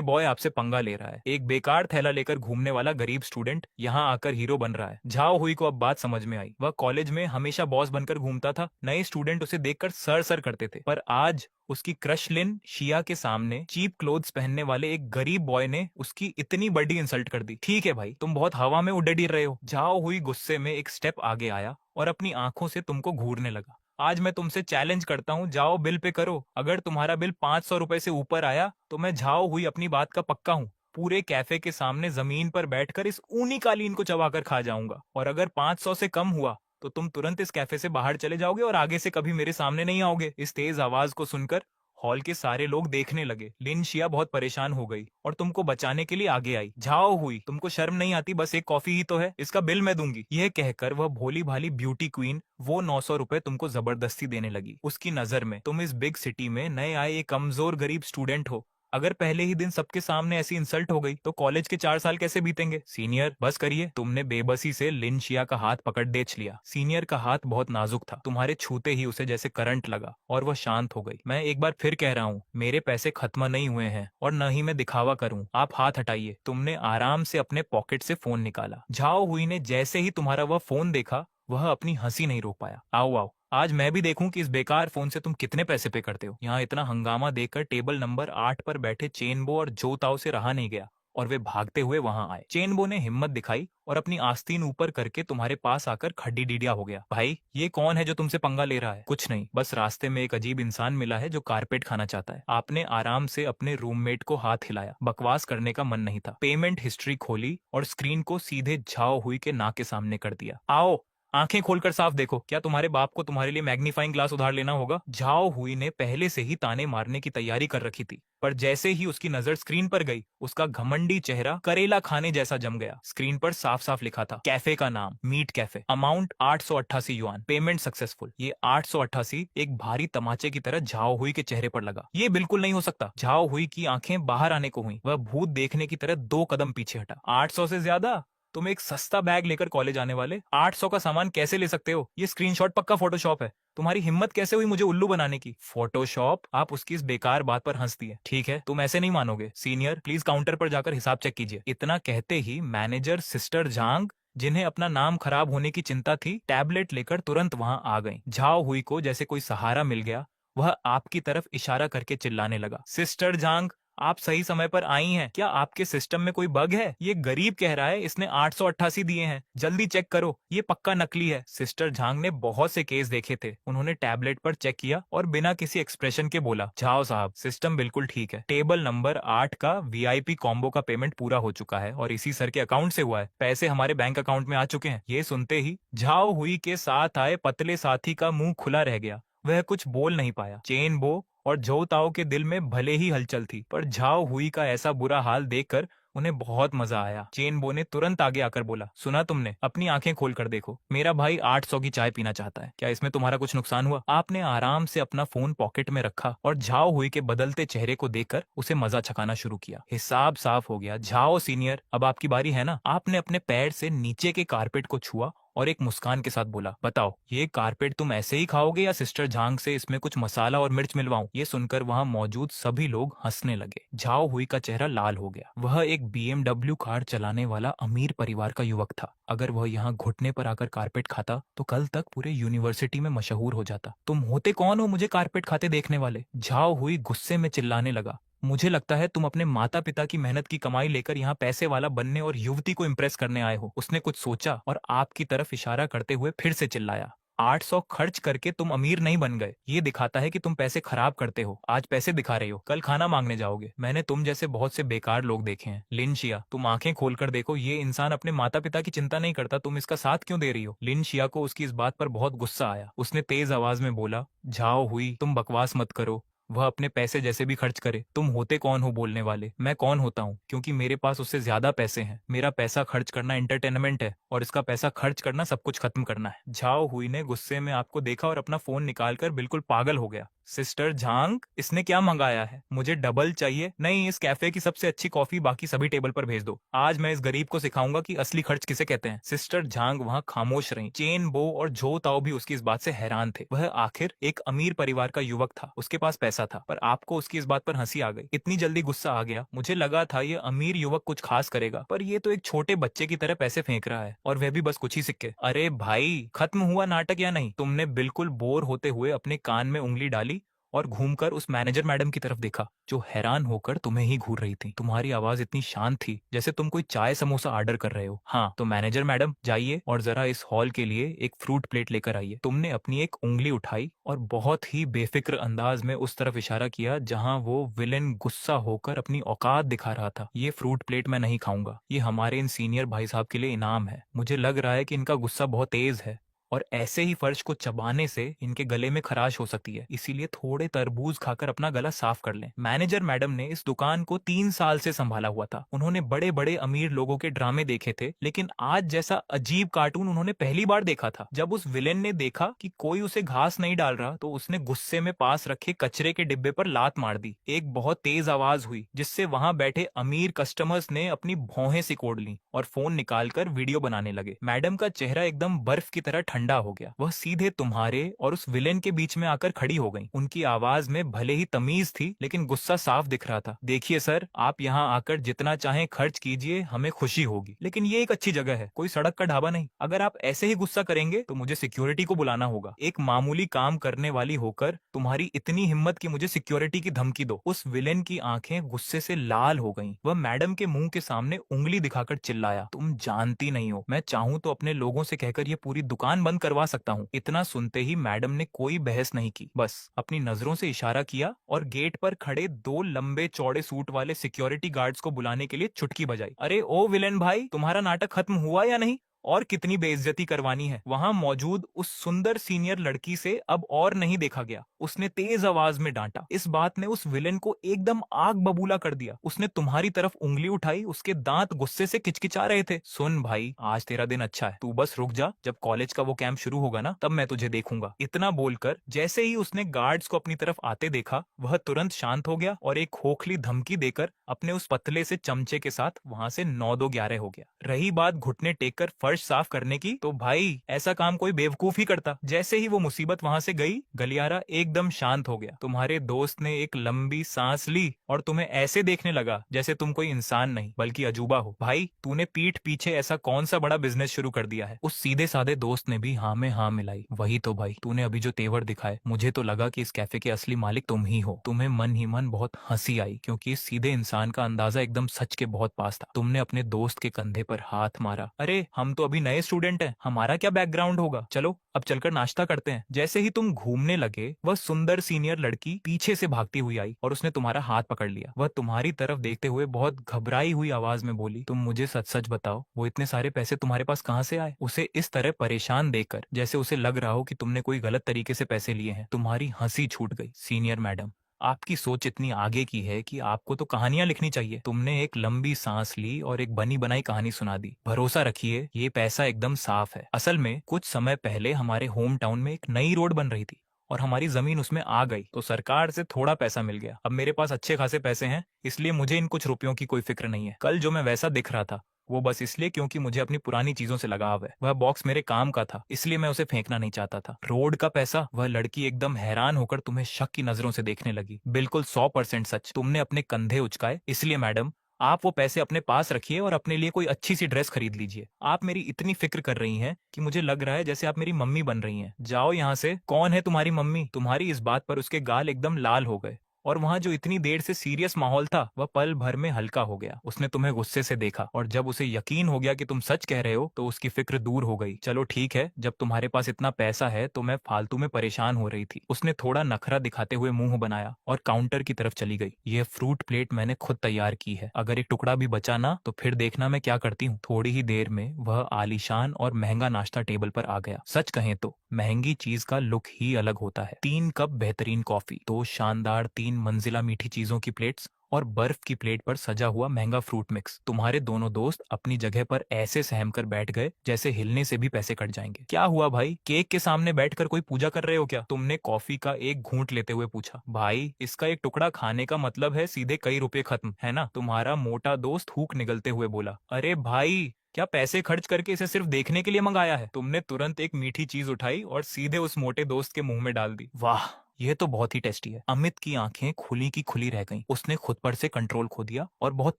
[SPEAKER 1] बॉय आपसे पंगा ले रहा है। एक बेकार थैला लेकर घूमने वाला गरीब स्टूडेंट यहाँ आकर हीरो बन रहा है। झाओ हुई को अब बात समझ में आई। वह कॉलेज में हमेशा बॉस बनकर घूमता था, नए स्टूडेंट उसे देखकर सर सर करते थे, पर आज उसकी क्रश लिन शिया के सामने चीप क्लोथ्स पहनने वाले एक गरीब बॉय ने उसकी इतनी बड़ी इंसल्ट कर दी। ठीक है भाई, तुम बहुत हवा में उड़े रहे हो। झाओ हुई गुस्से में एक स्टेप आगे आया और अपनी आंखों से तुमको घूरने लगा। आज मैं तुमसे चैलेंज करता हूँ, जाओ बिल पे करो। अगर तुम्हारा बिल 500 रुपए से ऊपर आया तो मैं झाओ हुई अपनी बात का पक्का हूँ, पूरे कैफे के सामने जमीन पर बैठकर इस ऊनी कालीन को चबाकर खा जाऊंगा। और अगर 500 से कम हुआ तो तुम तुरंत इस कैफे से बाहर चले जाओगे और आगे से कभी मेरे सामने नहीं आओगे। इस तेज आवाज को सुनकर हॉल के सारे लोग देखने लगे। लिन शिया बहुत परेशान हो गई और तुमको बचाने के लिए आगे आई। झाओ हुई, तुमको शर्म नहीं आती? बस एक कॉफी ही तो है, इसका बिल मैं दूंगी। यह कहकर वह भोली भाली ब्यूटी क्वीन वो 900 रुपए तुमको जबरदस्ती देने लगी। उसकी नजर में तुम इस बिग सिटी में नए आए एक कमजोर गरीब स्टूडेंट हो। अगर पहले ही दिन सबके सामने ऐसी इंसल्ट हो गई तो कॉलेज के 4 साल कैसे बीतेंगे? सीनियर, बस करिए। तुमने बेबसी से लिन शिया का हाथ पकड़ देच लिया। सीनियर का हाथ बहुत नाजुक था, तुम्हारे छूते ही उसे जैसे करंट लगा और वह शांत हो गई। मैं एक बार फिर कह रहा हूँ, मेरे पैसे खत्म नहीं हुए हैं और न ही मैं दिखावा करूँ। आप हाथ हटाइए। तुमने आराम से अपने पॉकेट से फोन निकाला। झाओ हुई ने जैसे ही तुम्हारा वह फोन देखा, वह अपनी हंसी नहीं रोक पाया। आओ आओ, आज मैं भी देखूं कि इस बेकार फोन से तुम कितने पैसे पे करते हो। यहाँ इतना हंगामा देखकर टेबल नंबर 8 पर बैठे चेनबो और जो ताओ से रहा नहीं गया और वे भागते हुए वहां आए। चेनबो ने हिम्मत दिखाई और अपनी आस्तीन ऊपर करके तुम्हारे पास आकर खड्डी डीडिया हो गया। भाई, ये कौन है जो तुमसे पंगा ले रहा है? कुछ नहीं, बस रास्ते में एक अजीब इंसान मिला है जो कारपेट खाना चाहता है। आपने आराम से अपने रूममेट को हाथ हिलाया। बकवास करने का मन नहीं था। पेमेंट हिस्ट्री खोली और स्क्रीन को सीधे झाओ हुई के नाक के सामने कर दिया। आओ, आंखें खोलकर साफ देखो, क्या तुम्हारे बाप को तुम्हारे लिए मैग्नीफाइंग ग्लास उधार लेना होगा? झाओ हुई ने पहले से ही ताने मारने की तैयारी कर रखी थी, पर जैसे ही उसकी नजर स्क्रीन पर गई, उसका घमंडी चेहरा करेला खाने जैसा जम गया। स्क्रीन पर साफ साफ लिखा था, कैफे का नाम meet cafe, amount 888 yuan, payment successful. ये 888 एक भारी तमाचे की तरह झाओ हुई के चेहरे पर लगा। ये बिल्कुल नहीं हो सकता। झाओ हुई की आंखें बाहर आने को हुई। वह भूत देखने की तरह 2 कदम पीछे हटा। 800 से ज्यादा? तुम एक सस्ता बैग लेकर कॉलेज आने वाले 800 का सामान कैसे ले सकते हो? ये स्क्रीनशॉट पक्का फोटोशॉप है। तुम्हारी हिम्मत कैसे हुई मुझे उल्लू बनाने की? फोटोशॉप? आप उसकी इस बेकार बात पर हंसती है। ठीक है, तुम ऐसे नहीं मानोगे। सीनियर, प्लीज काउंटर पर जाकर हिसाब चेक कीजिए। इतना कहते ही मैनेजर सिस्टर जांग, जिन्हें अपना नाम खराब होने की चिंता थी, टैबलेट लेकर तुरंत वहां आ गई। झाओ हुई को जैसे कोई सहारा मिल गया। वह आपकी तरफ इशारा करके चिल्लाने लगा, सिस्टर जांग, आप सही समय पर आई हैं। क्या आपके सिस्टम में कोई बग है? ये गरीब कह रहा है इसने 888 दिए हैं, जल्दी चेक करो, ये पक्का नकली है। सिस्टर झांग ने बहुत से केस देखे थे। उन्होंने टैबलेट पर चेक किया और बिना किसी एक्सप्रेशन के बोला, झाओ साहब, सिस्टम बिल्कुल ठीक है। टेबल नंबर 8 का वीआईपी कॉम्बो का पेमेंट पूरा हो चुका है और इसी सर के अकाउंट से हुआ है। पैसे हमारे बैंक अकाउंट में आ चुके हैं। ये सुनते ही झाओ हुई के साथ आए पतले साथी का मुंह खुला रह गया। वह कुछ बोल नहीं पाया। चेन बो और झो ताओ के दिल में भले ही हलचल थी, पर झाओ हुई का ऐसा बुरा हाल देखकर उन्हें बहुत मजा आया। चेन बो ने तुरंत आगे आकर बोला, सुना तुमने? अपनी आंखें खोल कर देखो, मेरा भाई 800 की चाय पीना चाहता है। क्या इसमें तुम्हारा कुछ नुकसान हुआ? आपने आराम से अपना फोन पॉकेट में रखा और झाओ हुई के बदलते चेहरे को देखकर उसे मजा छकाना शुरू किया। हिसाब साफ हो गया। झाओ सीनियर, अब आपकी बारी है ना? आपने अपने पैर से नीचे के कारपेट को छुआ और एक मुस्कान के साथ बोला, बताओ ये कारपेट तुम ऐसे ही खाओगे या सिस्टर झांग से इसमें कुछ मसाला और मिर्च मिलवाऊं? ये सुनकर वहां मौजूद सभी लोग हंसने लगे। झाओ हुई का चेहरा लाल हो गया। वह एक BMW कार चलाने वाला अमीर परिवार का युवक था। अगर वह यहाँ घुटने पर आकर कारपेट खाता तो कल तक पूरे यूनिवर्सिटी में मशहूर हो जाता। तुम होते कौन हो मुझे कारपेट खाते देखने वाले? झाओ हुई गुस्से में चिल्लाने लगा, मुझे लगता है तुम अपने माता पिता की मेहनत की कमाई लेकर यहाँ पैसे वाला बनने और युवती को इम्प्रेस करने आए हो। उसने कुछ सोचा और आपकी तरफ इशारा करते हुए फिर से चिल्लाया, 800 खर्च करके तुम अमीर नहीं बन गए। ये दिखाता है कि तुम पैसे खराब करते हो। आज पैसे दिखा रहे हो, कल खाना मांगने जाओगे। मैंने तुम जैसे बहुत से बेकार लोग देखे हैं। लिन शिया, तुम आंखें खोलकर देखो, ये इंसान अपने माता पिता की चिंता नहीं करता, तुम इसका साथ क्यों दे रही हो? लिन शिया को उसकी इस बात पर बहुत गुस्सा आया। उसने तेज आवाज में बोला, झाओ हुई, तुम बकवास मत करो। वह अपने पैसे जैसे भी खर्च करे। तुम होते कौन हो बोलने वाले? मैं कौन होता हूँ? क्योंकि मेरे पास उससे ज्यादा पैसे हैं। मेरा पैसा खर्च करना एंटरटेनमेंट है और इसका पैसा खर्च करना सब कुछ खत्म करना है। झाओ हुई ने गुस्से में आपको देखा और अपना फोन निकालकर बिल्कुल पागल हो गया। सिस्टर झांग, इसने क्या मंगाया है? मुझे डबल चाहिए। नहीं, इस कैफे की सबसे अच्छी कॉफी बाकी सभी टेबल पर भेज दो। आज मैं इस गरीब को सिखाऊंगा कि असली खर्च किसे कहते हैं। सिस्टर झांग वहाँ खामोश रही। चेन बो और झो ताओ भी उसकी इस बात से हैरान थे। वह आखिर एक अमीर परिवार का युवक था, उसके पास पैसा था, पर आपको उसकी इस बात पर हंसी आ गई। इतनी जल्दी गुस्सा आ गया? मुझे लगा था ये अमीर युवक कुछ खास करेगा, पर ये तो एक छोटे बच्चे की तरह पैसे फेंक रहा है, और वह भी बस कुछ ही सिक्के। अरे भाई, खत्म हुआ नाटक या नहीं? तुमने बिल्कुल बोर होते हुए अपने कान में उंगली डाली और घूमकर उस मैनेजर मैडम की तरफ देखा, जो हैरान होकर तुम्हें ही घूर रही थी। तुम्हारी आवाज इतनी शांत थी जैसे तुम कोई चाय समोसा ऑर्डर कर रहे हो। हाँ, तो मैनेजर मैडम, जाइए और जरा इस हॉल के लिए एक फ्रूट प्लेट लेकर आइए। तुमने अपनी एक उंगली उठाई और बहुत ही बेफिक्र अंदाज में उस तरफ इशारा किया जहां वो विलेन गुस्सा होकर अपनी औकात दिखा रहा था। ये फ्रूट प्लेट मैं नहीं खाऊंगा, ये हमारे इन सीनियर भाई साहब के लिए इनाम है। मुझे लग रहा है कि इनका गुस्सा बहुत तेज है और ऐसे ही फर्श को चबाने से इनके गले में खराश हो सकती है, इसीलिए थोड़े तरबूज खाकर अपना गला साफ कर लें। मैनेजर मैडम ने इस दुकान को 3 साल से संभाला हुआ था। उन्होंने बड़े बड़े अमीर लोगों के ड्रामे देखे थे, लेकिन आज जैसा अजीब कार्टून उन्होंने पहली बार देखा था। जब उस विलेन ने देखा कि कोई उसे घास नहीं डाल रहा, तो उसने गुस्से में पास रखे कचरे के डिब्बे पर लात मार दी। एक बहुत तेज आवाज हुई, जिससे वहां बैठे अमीर कस्टमर्स ने अपनी भौहें सिकोड़ ली और फोन निकालकर वीडियो बनाने लगे। मैडम का चेहरा एकदम बर्फ की तरह ठंडा हो गया। वह सीधे तुम्हारे और उस विलेन के बीच में आकर खड़ी हो गई। उनकी आवाज में भले ही तमीज थी, लेकिन गुस्सा साफ दिख रहा था। देखिए सर, आप यहाँ आकर जितना चाहें खर्च कीजिए, हमें खुशी होगी, लेकिन ये एक अच्छी जगह है, कोई सड़क का ढाबा नहीं। अगर आप ऐसे ही गुस्सा करेंगे तो मुझे सिक्योरिटी को बुलाना होगा। एक मामूली काम करने वाली होकर तुम्हारी इतनी हिम्मत कि मुझे सिक्योरिटी की धमकी दो। उस विलेन की आंखें गुस्से से लाल हो गईं। वह मैडम के मुंह के सामने उंगली दिखाकर चिल्लाया, तुम जानती नहीं हो, मैं चाहूं तो अपने लोगों से कहकर ये पूरी दुकान बंद करवा सकता हूँ। इतना सुनते ही मैडम ने कोई बहस नहीं की, बस अपनी नजरों से इशारा किया और गेट पर खड़े 2 लंबे चौड़े सूट वाले सिक्योरिटी गार्ड्स को बुलाने के लिए चुटकी बजाई। अरे ओ विलेन भाई, तुम्हारा नाटक खत्म हुआ या नहीं? और कितनी बेइज्जती करवानी है? वहां मौजूद उस सुंदर सीनियर लड़की से अब और नहीं देखा गया। उसने तेज आवाज में डांटा। इस बात ने उस विलेन को एकदम आग बबूला कर दिया। उसने तुम्हारी तरफ उंगली उठाई, उसके दांत गुस्से से किचकिचा रहे थे। सुन भाई, आज तेरा दिन अच्छा है, तू बस रुक जा, जब कॉलेज का वो कैंप शुरू होगा ना, तब मैं तुझे देखूंगा। इतना बोलकर जैसे ही उसने गार्ड्स को अपनी तरफ आते देखा, वह तुरंत शांत हो गया और एक खोखली धमकी देकर अपने उस पतले से चमचे के साथ वहां से 9-2-11 हो गया। रही बात घुटने टेक कर फर्श साफ करने की, तो भाई ऐसा काम कोई बेवकूफ ही करता। जैसे ही वो मुसीबत वहां से गई, गलियारा एकदम शांत हो गया। तुम्हारे दोस्त ने एक लंबी सांस ली और तुम्हें ऐसे देखने लगा जैसे तुम कोई इंसान नहीं बल्कि अजूबा हो। भाई, तूने पीठ पीछे ऐसा कौन सा बड़ा बिजनेस शुरू कर दिया है? उस सीधे साधे दोस्त ने भी हाँ में हाँ मिलाई। वही तो भाई, तूने अभी जो तेवर दिखाए, मुझे तो लगा कि इस कैफे के असली मालिक तुम ही हो। तुम्हें मन ही मन बहुत हंसी आई, क्योंकि इस सीधे इंसान का अंदाजा एकदम सच के बहुत पास था। तुमने अपने दोस्त के कंधे पर हाथ मारा। अरे हम तो अभी नए स्टूडेंट हैं, हमारा क्या बैकग्राउंड होगा, चलो अब चलकर नाश्ता करते हैं। जैसे ही तुम घूमने लगे, वह सुंदर सीनियर लड़की पीछे से भागती हुई आई और उसने तुम्हारा हाथ पकड़ लिया। वह तुम्हारी तरफ देखते हुए बहुत घबराई हुई आवाज में बोली, तुम मुझे सच सच बताओ, वो इतने सारे पैसे तुम्हारे पास कहाँ से आए? उसे इस तरह परेशान देखकर जैसे उसे लग रहा हो कि तुमने कोई गलत तरीके से पैसे लिए हैं, तुम्हारी हंसी छूट गई। सीनियर मैडम, आपकी सोच इतनी आगे की है कि आपको तो कहानियां लिखनी चाहिए। तुमने एक लंबी सांस ली और एक बनी बनाई कहानी सुना दी। भरोसा रखिए, ये पैसा एकदम साफ है। असल में कुछ समय पहले हमारे होम टाउन में एक नई रोड बन रही थी और हमारी जमीन उसमें आ गई, तो सरकार से थोड़ा पैसा मिल गया। अब मेरे पास अच्छे खासे पैसे हैं, इसलिए मुझे इन कुछ रुपयों की कोई फिक्र नहीं है। कल जो मैं वैसा दिख रहा था, वो बस इसलिए क्योंकि मुझे अपनी पुरानी चीजों से लगाव है। वह बॉक्स मेरे काम का था, इसलिए मैं उसे फेंकना नहीं चाहता था। रोड का पैसा? वह लड़की एकदम हैरान होकर तुम्हें शक की नजरों से देखने लगी। बिल्कुल 100% सच। तुमने अपने कंधे उचकाए, इसलिए मैडम आप वो पैसे अपने पास रखिए और अपने लिए कोई अच्छी सी ड्रेस खरीद लीजिए। आप मेरी इतनी फिक्र कर रही हैं कि मुझे लग रहा है जैसे आप मेरी मम्मी बन रही हैं। जाओ यहाँ से। कौन है तुम्हारी मम्मी? तुम्हारी इस बात पर उसके गाल एकदम लाल हो गए और वहां जो इतनी देर से सीरियस माहौल था वह पल भर में हल्का हो गया। उसने तुम्हें गुस्से से देखा और जब उसे यकीन हो गया कि तुम सच कह रहे हो तो उसकी फिक्र दूर हो गई। चलो ठीक है, जब तुम्हारे पास इतना पैसा है तो मैं फालतू में परेशान हो रही थी। उसने थोड़ा नखरा दिखाते हुए मुंह बनाया और काउंटर की तरफ चली गई। यह फ्रूट प्लेट मैंने खुद तैयार की है, अगर एक टुकड़ा भी बचा ना तो फिर देखना मैं क्या करती हूँ। थोड़ी ही देर में वह आलीशान और महंगा नाश्ता टेबल पर आ गया। सच कहें तो महंगी चीज का लुक ही अलग होता है। 3 कप बेहतरीन कॉफी, 2 शानदार 3 मंजिला मीठी चीजों की प्लेट्स और बर्फ की प्लेट पर सजा हुआ महंगा फ्रूट मिक्स। तुम्हारे दोनों दोस्त अपनी जगह पर ऐसे सहम कर बैठ गए जैसे हिलने से भी पैसे कट जाएंगे। क्या हुआ भाई? केक के सामने बैठकर कोई पूजा कर रहे हो क्या? तुमने कॉफी का एक घूंट लेते हुए पूछा। भाई इसका एक टुकड़ा खाने का मतलब है सीधे कई रुपए खत्म, है ना? तुम्हारा मोटा दोस्त हूक निगलते हुए बोला। अरे भाई, क्या पैसे खर्च करके इसे सिर्फ देखने के लिए मंगाया है? तुमने तुरंत एक मीठी चीज उठाई और सीधे उस मोटे दोस्त के मुंह में डाल दी। वाह, यह तो बहुत ही टेस्टी है। अमित की आंखें खुली की खुली रह गईं। उसने खुद पर से कंट्रोल खो दिया और बहुत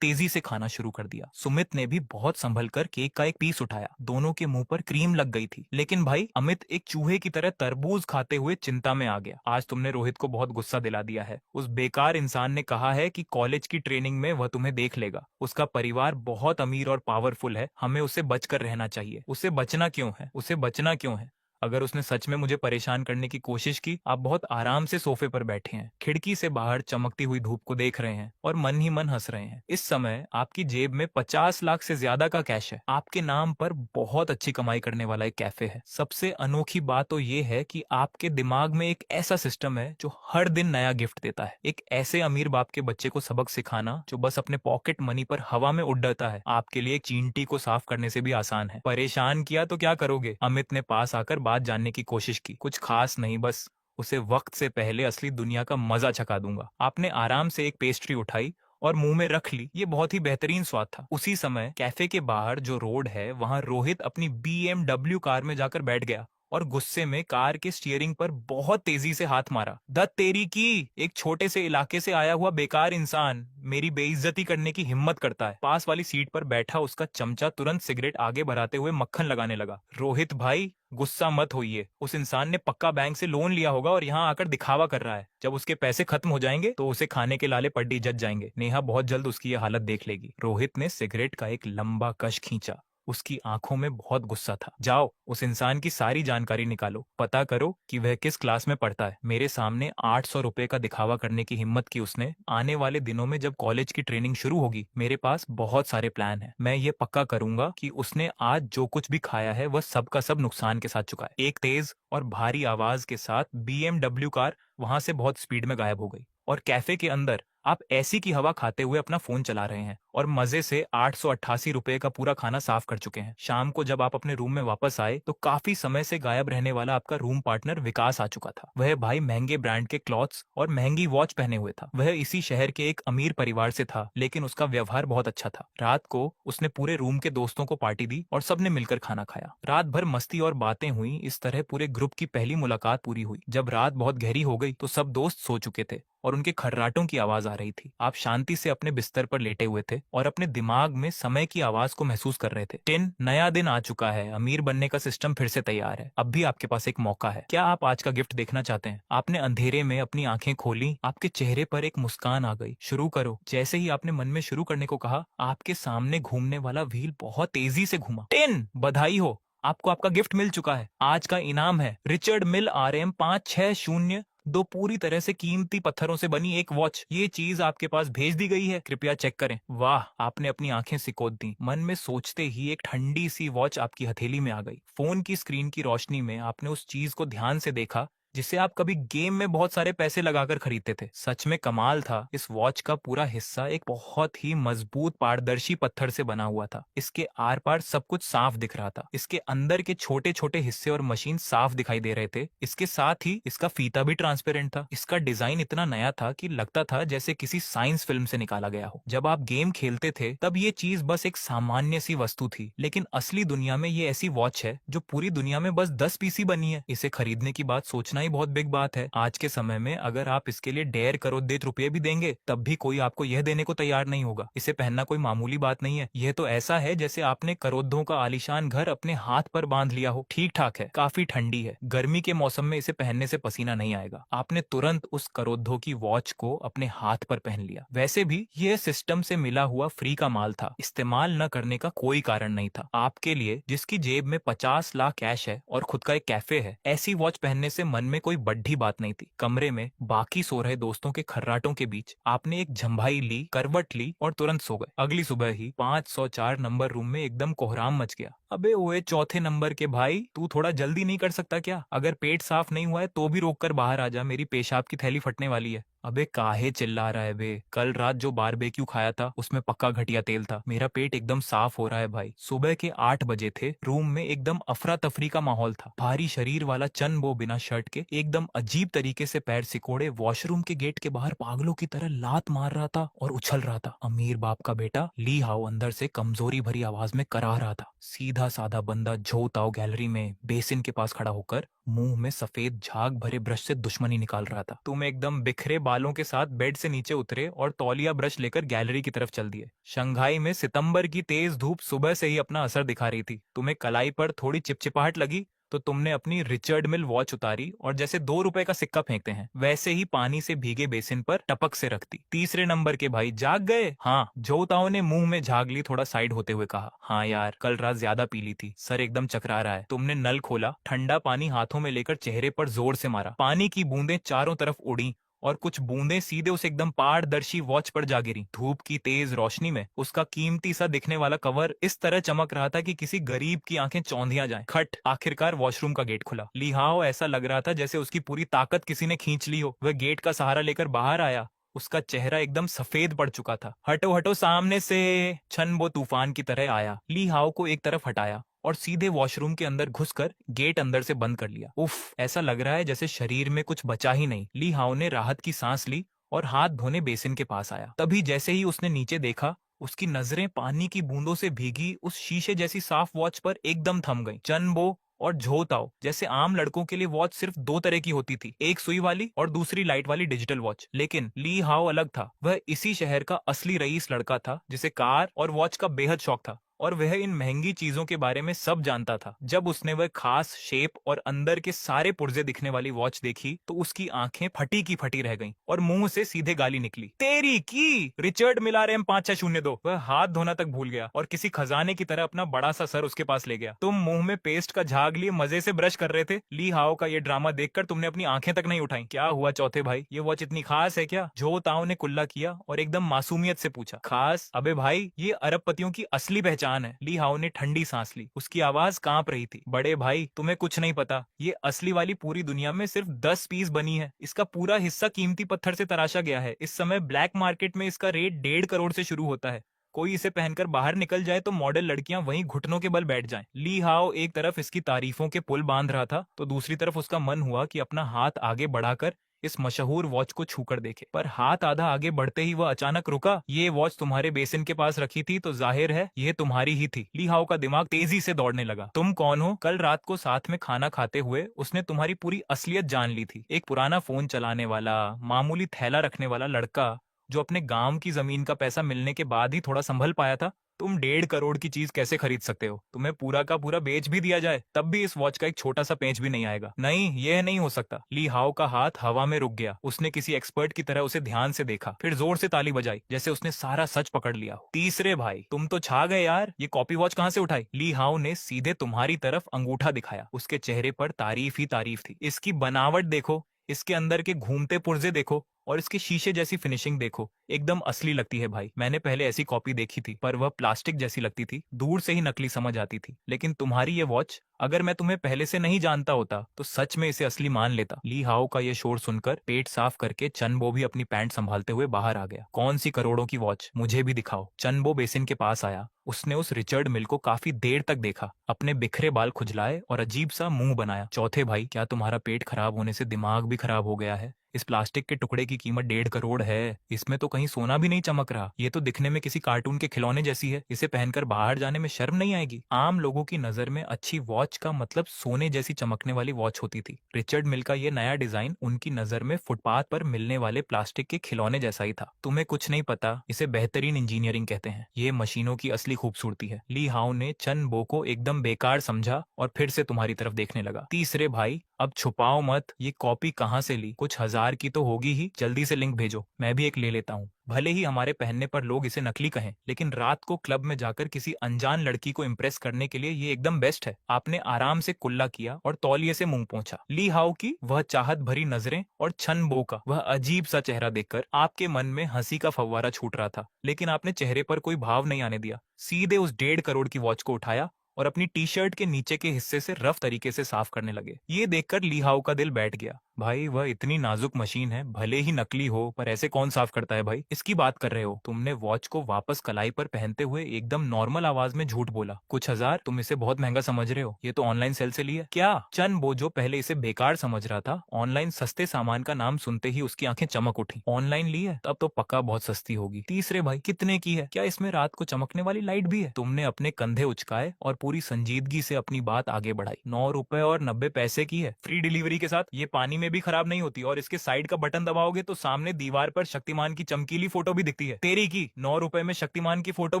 [SPEAKER 1] तेजी से खाना शुरू कर दिया। सुमित ने भी बहुत संभल कर केक का एक पीस उठाया। दोनों के मुंह पर क्रीम लग गई थी। लेकिन भाई, अमित एक चूहे की तरह तरबूज खाते हुए चिंता में आ गया। आज तुमने रोहित को बहुत गुस्सा दिला दिया है। उस बेकार इंसान ने कहा है कि कॉलेज की ट्रेनिंग में वह तुम्हें देख लेगा। उसका परिवार बहुत अमीर और पावरफुल है, हमें उसे बचकर रहना चाहिए। उसे बचना क्यों है? उसे बचना क्यों है? अगर उसने सच में मुझे परेशान करने की कोशिश की। आप बहुत आराम से सोफे पर बैठे हैं, खिड़की से बाहर चमकती हुई धूप को देख रहे हैं और मन ही मन हंस रहे हैं। इस समय आपकी जेब में 50 लाख से ज्यादा का कैश है। आपके नाम पर बहुत अच्छी कमाई करने वाला एक कैफे है। सबसे अनोखी बात तो ये है कि आपके दिमाग में एक ऐसा सिस्टम है जो हर दिन नया गिफ्ट देता है। एक ऐसे अमीर बाप के बच्चे को सबक सिखाना जो बस अपने पॉकेट मनी पर हवा में उड़ता है, आपके लिए एक चींटी को साफ करने से भी आसान है। परेशान किया तो क्या करोगे? अमित ने पास आकर बात जानने की कोशिश की। कुछ खास नहीं, बस उसे वक्त से पहले असली दुनिया का मजा चखा दूंगा। आपने आराम से एक पेस्ट्री उठाई और मुंह में रख ली। ये बहुत ही बेहतरीन स्वाद था। उसी समय कैफे के बाहर जो रोड है वहां रोहित अपनी BMW कार में जाकर बैठ गया और गुस्से में कार के स्टीयरिंग पर बहुत तेजी से हाथ मारा। दत्त तेरी की, एक छोटे से इलाके से आया हुआ बेकार इंसान मेरी बेइज्जती करने की हिम्मत करता है। पास वाली सीट पर बैठा उसका चमचा तुरंत सिगरेट आगे बढ़ाते हुए मक्खन लगाने लगा। रोहित भाई, गुस्सा मत होइए। उस इंसान ने पक्का बैंक से लोन लिया होगा और यहाँ आकर दिखावा कर रहा है। जब उसके पैसे खत्म हो जाएंगे तो उसे खाने के लाले पड्डी जच जाएंगे। नेहा बहुत जल्द उसकी ये हालत देख लेगी। रोहित ने सिगरेट का एक लंबा कश खींचा। उसकी आंखों में बहुत गुस्सा था। जाओ, उस इंसान की सारी जानकारी निकालो, पता करो कि वह किस क्लास में पढ़ता है। मेरे सामने 800 रुपए का दिखावा करने की हिम्मत की उसने। आने वाले दिनों में जब कॉलेज की ट्रेनिंग शुरू होगी, मेरे पास बहुत सारे प्लान है। मैं ये पक्का करूंगा कि उसने आज जो कुछ भी खाया है वह सब का सब नुकसान के साथ चुका है। एक तेज और भारी आवाज के साथ BMW कार वहां से बहुत स्पीड में गायब हो गई और कैफे के अंदर आप ऐसी की हवा खाते हुए अपना फोन चला रहे हैं और मजे से 888 रुपए का पूरा खाना साफ कर चुके हैं। शाम को जब आप अपने रूम में वापस आए तो काफी समय से गायब रहने वाला आपका रूम पार्टनर विकास आ चुका था। वह भाई महंगे ब्रांड के क्लॉथ्स और महंगी वॉच पहने हुए था। वह इसी शहर के एक अमीर परिवार से था, लेकिन उसका व्यवहार बहुत अच्छा था। रात को उसने पूरे रूम के दोस्तों को पार्टी दी और सबने मिलकर खाना खाया। रात भर मस्ती और बातें हुई। इस तरह पूरे ग्रुप की पहली मुलाकात पूरी हुई। जब रात बहुत गहरी हो गई तो सब दोस्त सो चुके थे और उनके खर्राटों की आवाज आ रही थी। आप शांति से अपने बिस्तर पर लेटे हुए थे और अपने दिमाग में समय की आवाज को महसूस कर रहे थे। टिन, नया दिन आ चुका है। अमीर बनने का सिस्टम फिर से तैयार है। अब भी आपके पास एक मौका है। क्या आप आज का गिफ्ट देखना चाहते हैं? आपने अंधेरे में अपनी आंखें खोली। आपके चेहरे पर एक मुस्कान आ गई। शुरू करो। जैसे ही आपने मन में शुरू करने को कहा, आपके सामने घूमने वाला व्हील बहुत तेजी से घूमा। टिन, बधाई हो, आपको आपका गिफ्ट मिल चुका है। आज का इनाम है रिचर्ड मिल RM 560, 2 पूरी तरह से कीमती पत्थरों से बनी एक वॉच। ये चीज आपके पास भेज दी गई है, कृपया चेक करें। वाह, आपने अपनी आंखें सिकोड़ दी। मन में सोचते ही एक ठंडी सी वॉच आपकी हथेली में आ गई। फोन की स्क्रीन की रोशनी में आपने उस चीज को ध्यान से देखा जिसे आप कभी गेम में बहुत सारे पैसे लगाकर खरीदते थे। सच में कमाल था। इस वॉच का पूरा हिस्सा एक बहुत ही मजबूत पारदर्शी पत्थर से बना हुआ था। इसके आर पार सब कुछ साफ दिख रहा था। इसके अंदर के छोटे छोटे हिस्से और मशीन साफ दिखाई दे रहे थे। इसके साथ ही इसका फीता भी ट्रांसपेरेंट था। इसका डिजाइन इतना नया था कि लगता था जैसे किसी साइंस फिल्म से निकाला गया हो। जब आप गेम खेलते थे तब ये चीज बस एक सामान्य सी वस्तु थी, लेकिन असली दुनिया में ये ऐसी वॉच है जो पूरी दुनिया में बस 10 पीसी बनी है। इसे खरीदने की बात सोचना ही बहुत बिग बात है। आज के समय में अगर आप इसके लिए 1.5 करोड़ रुपए भी देंगे तब भी कोई आपको यह देने को तैयार नहीं होगा। इसे पहनना कोई मामूली बात नहीं है। यह तो ऐसा है जैसे आपने करोड़ों का आलीशान घर अपने हाथ पर बांध लिया हो। ठीक ठाक है, काफी ठंडी है, गर्मी के मौसम में इसे पहनने से पसीना नहीं आएगा। आपने तुरंत उस करोड़ों की वॉच को अपने हाथ पर पहन लिया। वैसे भी यह सिस्टम से मिला हुआ फ्री का माल था, इस्तेमाल न करने का कोई कारण नहीं था। आपके लिए जिसकी जेब में 50 लाख कैश है और खुद का एक कैफे है, ऐसी वॉच पहनने से मन में कोई बड़ी बात नहीं थी। कमरे में बाकी सो रहे दोस्तों के खर्राटों के बीच आपने एक झंभाई ली, करवट ली और तुरंत सो गए। अगली सुबह ही 504 नंबर रूम में एकदम कोहराम मच गया। अबे ओए चौथे नंबर के भाई, तू थोड़ा जल्दी नहीं कर सकता क्या? अगर पेट साफ नहीं हुआ है तो भी रोक कर बाहर आ जा, मेरी पेशाब की थैली फटने वाली है। अबे काहे चिल्ला रहा है बे? कल रात जो बारबेक्यू खाया था उसमें पक्का घटिया तेल था। मेरा पेट एकदम साफ हो रहा है भाई। सुबह के 8 बजे थे। रूम में एकदम अफरा तफरी का माहौल था। भारी शरीर वाला चन वो बिना शर्ट के एकदम अजीब तरीके से पैर सिकोड़े वॉशरूम के गेट के बाहर पागलों की तरह लात मार रहा था और उछल रहा था। अमीर बाप का बेटा ली हाओ अंदर से कमजोरी भरी आवाज में करा रहा था। सीधा साधा बंदा झो ताओ गैलरी में बेसिन के पास खड़ा होकर मुंह में सफेद झाग भरे ब्रश से दुश्मनी निकाल रहा था। तुम एकदम बिखरे बालों के साथ बेड से नीचे उतरे और तौलिया ब्रश लेकर गैलरी की तरफ चल दिए। शंघाई में सितंबर की तेज धूप सुबह से ही अपना असर दिखा रही थी। तुम्हें कलाई पर थोड़ी चिपचिपाहट लगी तो तुमने अपनी रिचर्ड मिल वॉच उतारी और जैसे 2 रुपए का सिक्का फेंकते हैं वैसे ही पानी से भीगे बेसिन पर टपक से रख दी। तीसरे नंबर के भाई जाग गए? हाँ, जोताओं ने मुंह में झाग ली थोड़ा साइड होते हुए कहा। हाँ यार, कल रात ज्यादा पी ली थी, सर एकदम चकरा रहा है। तुमने नल खोला, ठंडा पानी हाथों में लेकर चेहरे पर जोर से मारा। पानी की बूंदें चारों तरफ उड़ी और कुछ बूंदें सीधे उस एकदम पारदर्शी वॉच पर जा गिरी। धूप की तेज रोशनी में उसका कीमती सा दिखने वाला कवर इस तरह चमक रहा था कि किसी गरीब की आंखें चौंधिया जाएं। खट, आखिरकार वॉशरूम का गेट खुला। लिहाओ ऐसा लग रहा था जैसे उसकी पूरी ताकत किसी ने खींच ली हो। वह गेट का सहारा लेकर बाहर आया। उसका चेहरा एकदम सफेद पड़ चुका था। हटो हटो सामने से, छन वो तूफान की तरह आया। ली हाओ को एक तरफ हटाया और सीधे वॉशरूम के अंदर घुसकर गेट अंदर से बंद कर लिया। उफ, ऐसा लग रहा है जैसे शरीर में कुछ बचा ही नहीं। ली हाओ ने राहत की सांस ली और हाथ धोने बेसिन के पास आया। तभी जैसे ही उसने नीचे देखा, उसकी नजरें पानी की बूंदों से भीगी उस शीशे जैसी साफ वॉच पर एकदम थम गईं। चनबो और झोताओ जैसे आम लड़कों के लिए वॉच सिर्फ 2 तरह की होती थी, एक सुई वाली और दूसरी लाइट वाली डिजिटल वॉच। लेकिन ली हाओ अलग था। वह इसी शहर का असली रईस लड़का था जिसे कार और वॉच का बेहद शौक था और वह इन महंगी चीजों के बारे में सब जानता था। जब उसने वह खास शेप और अंदर के सारे पुर्जे दिखने वाली वॉच देखी तो उसकी आंखें फटी की फटी रह गईं और मुंह से सीधे गाली निकली। तेरी की रिचर्ड मिलारेम 5602। वह हाथ धोना तक भूल गया और किसी खजाने की तरह अपना बड़ा सा सर उसके पास ले गया। तुम मुंह में पेस्ट का झाग लिए मजे से ब्रश कर रहे थे। ली हाओ का ये ड्रामा देखकर तुमने अपनी आंखें तक नहीं उठाई। क्या हुआ चौथे भाई, ये वॉच इतनी खास है क्या? जो ताओ ने कुल्ला किया और एकदम मासूमियत से पूछा। खास? अबे भाई, ये अरबपतियों की असली पहचान है। ली हाओ ने ठंडी सांस ली। उसकी आवाज कांप रही थी। बड़े भाई, तुम्हें कुछ नहीं पता। ये असली वाली पूरी दुनिया में सिर्फ 10 पीस बनी है। इसका पूरा हिस्सा कीमती पत्थर से तराशा गया है। इस समय ब्लैक मार्केट में इसका रेट 1.5 करोड़ से शुरू होता है। कोई इसे पहनकर बाहर निकल जाए तो मॉडल लड़कियां वहीं घुटनों के बल बैठ जाएं। ली हाओ एक तरफ इसकी तारीफों के पुल बांध रहा था तो दूसरी तरफ उसका मन हुआ कि अपना हाथ आगे बढ़ाकर इस मशहूर वॉच को छूकर देखे। पर हाथ आधा आगे बढ़ते ही वह अचानक रुका। ये वॉच तुम्हारे बेसिन के पास रखी थी तो जाहिर है ये तुम्हारी ही थी। ली हाओ का दिमाग तेजी से दौड़ने लगा। तुम कौन हो? कल रात को साथ में खाना खाते हुए उसने तुम्हारी पूरी असलियत जान ली थी। एक पुराना फोन चलाने वाला, मामूली थैला रखने वाला लड़का जो अपने गांव की जमीन का पैसा मिलने के बाद ही थोड़ा संभल पाया था। तुम 1.5 करोड़ की चीज कैसे खरीद सकते हो? तुम्हें पूरा का पूरा बेच भी दिया जाए तब भी इस वॉच का एक छोटा सा पेंच भी नहीं आएगा। नहीं, यह नहीं हो सकता। ली हाओ का हाथ हवा में रुक गया। उसने किसी एक्सपर्ट की तरह उसे ध्यान से देखा, फिर जोर से ताली बजाई जैसे उसने सारा सच पकड़ लिया हो। तीसरे भाई, तुम तो छा गए यार। ये कॉपी वॉच कहाँ से उठाई? ली हाओ ने सीधे तुम्हारी तरफ अंगूठा दिखाया। उसके चेहरे पर तारीफ ही तारीफ थी। इसकी बनावट देखो, इसके अंदर के घूमते पुर्जे देखो और इसके शीशे जैसी फिनिशिंग देखो, एकदम असली लगती है भाई। मैंने पहले ऐसी कॉपी देखी थी पर वह प्लास्टिक जैसी लगती थी, दूर से ही नकली समझ आती थी। लेकिन तुम्हारी ये वॉच, अगर मैं तुम्हें पहले से नहीं जानता होता तो सच में इसे असली मान लेता। ली हाओ का ये शोर सुनकर पेट साफ करके चनबो भी अपनी पैंट संभालते हुए बाहर आ गया। कौन सी करोड़ों की वॉच, मुझे भी दिखाओ। चनबो बेसिन के पास आया। उसने उस रिचर्ड मिल को काफी देर तक देखा, अपने बिखरे बाल खुजलाए और अजीब सा मुंह बनाया। चौथे भाई, क्या तुम्हारा पेट खराब होने से दिमाग भी खराब हो गया है? इस प्लास्टिक के टुकड़े की कीमत 1.5 करोड़ है। इसमें तो कहीं सोना भी नहीं चमक रहा। ये तो दिखने में किसी कार्टून के खिलौने जैसी है। इसे पहनकर बाहर जाने में शर्म नहीं आएगी? आम लोगों की नजर में अच्छी वॉच का मतलब सोने जैसी चमकने वाली वॉच होती थी। रिचर्ड मिल का ये नया डिजाइन उनकी नजर में फुटपाथ पर मिलने वाले प्लास्टिक के खिलौने जैसा ही था। तुम्हें कुछ नहीं पता, इसे बेहतरीन इंजीनियरिंग कहते हैं। ये मशीनों की असली खूबसूरती है। ली हाउ ने चन बो को एकदम बेकार समझा और फिर से तुम्हारी तरफ देखने लगा। तीसरे भाई, अब छुपाओ मत, ये कॉपी कहाँ से ली? कुछ हजार की तो होगी ही। जल्दी से लिंक भेजो, मैं भी एक ले लेता हूँ। भले ही हमारे पहनने पर लोग इसे नकली कहें, लेकिन रात को क्लब में जाकर किसी अनजान लड़की को इम्प्रेस करने के लिए ये एकदम बेस्ट है। आपने आराम से कुल्ला किया और तौलिए से मुंह पोंछा। ली हाउ की वह चाहत भरी नजरें और छन बो का वह अजीब सा चेहरा देखकर आपके मन में हंसी का फव्वारा छूट रहा था, लेकिन आपने चेहरे पर कोई भाव नहीं आने दिया। सीधे उस 1.5 करोड़ की वॉच को उठाया और अपनी टी शर्ट के नीचे के हिस्से से रफ तरीके से साफ करने लगे। ये देखकर ली हाउ का दिल बैठ गया। भाई, वह इतनी नाजुक मशीन है, भले ही नकली हो, पर ऐसे कौन साफ करता है भाई? इसकी बात कर रहे हो? तुमने वॉच को वापस कलाई पर पहनते हुए एकदम नॉर्मल आवाज में झूठ बोला। कुछ हजार? तुम इसे बहुत महंगा समझ रहे हो? ये तो ऑनलाइन सेल से लिया क्या? चन बो, जो पहले इसे बेकार समझ रहा था, ऑनलाइन सस्ते सामान का नाम सुनते ही उसकी आंखें चमक उठी। ऑनलाइन ली है? तब तो पक्का बहुत सस्ती होगी। तीसरे भाई, कितने की है? क्या इसमें रात को चमकने वाली लाइट भी है? तुमने अपने कंधे उचकाए और पूरी संजीदगी से अपनी बात आगे बढ़ाई। 9 रुपए और 90 पैसे की है, फ्री डिलीवरी के साथ। ये पानी में भी खराब नहीं होती और इसके साइड का बटन दबाओगे तो सामने दीवार पर शक्तिमान की चमकीली फोटो भी दिखती है। तेरी की 9 रुपए में शक्तिमान की फोटो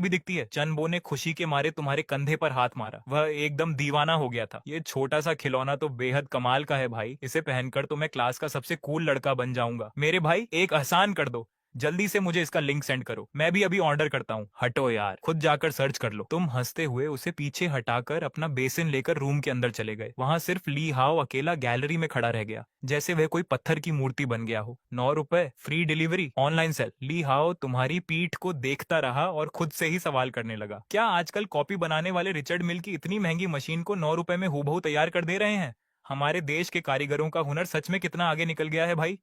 [SPEAKER 1] भी दिखती है। चनबो ने खुशी के मारे तुम्हारे कंधे पर हाथ मारा। वह एकदम दीवाना हो गया था। ये छोटा सा खिलौना तो बेहद कमाल का है भाई। इसे पहनकर तो मैं क्लास का सबसे कूल लड़का बन जाऊंगा। मेरे भाई, एक एहसान कर दो, जल्दी से मुझे इसका लिंक सेंड करो, मैं भी अभी ऑर्डर करता हूँ। हटो यार, खुद जाकर सर्च कर लो। तुम हंसते हुए उसे पीछे हटाकर अपना बेसिन लेकर रूम के अंदर चले गए। वहां सिर्फ ली हाओ अकेला गैलरी में खड़ा रह गया, जैसे वह कोई पत्थर की मूर्ति बन गया हो। 9 रुपए, फ्री डिलीवरी, ऑनलाइन सेल। ली हाओ तुम्हारी पीठ को देखता रहा और खुद से ही सवाल करने लगा, क्या आजकल कॉपी बनाने वाले रिचर्ड मिल की इतनी महंगी मशीन को 9 रुपए में हूबहू तैयार कर दे रहे हैं? हमारे देश के कारीगरों का हुनर सच में कितना आगे निकल गया है भाई।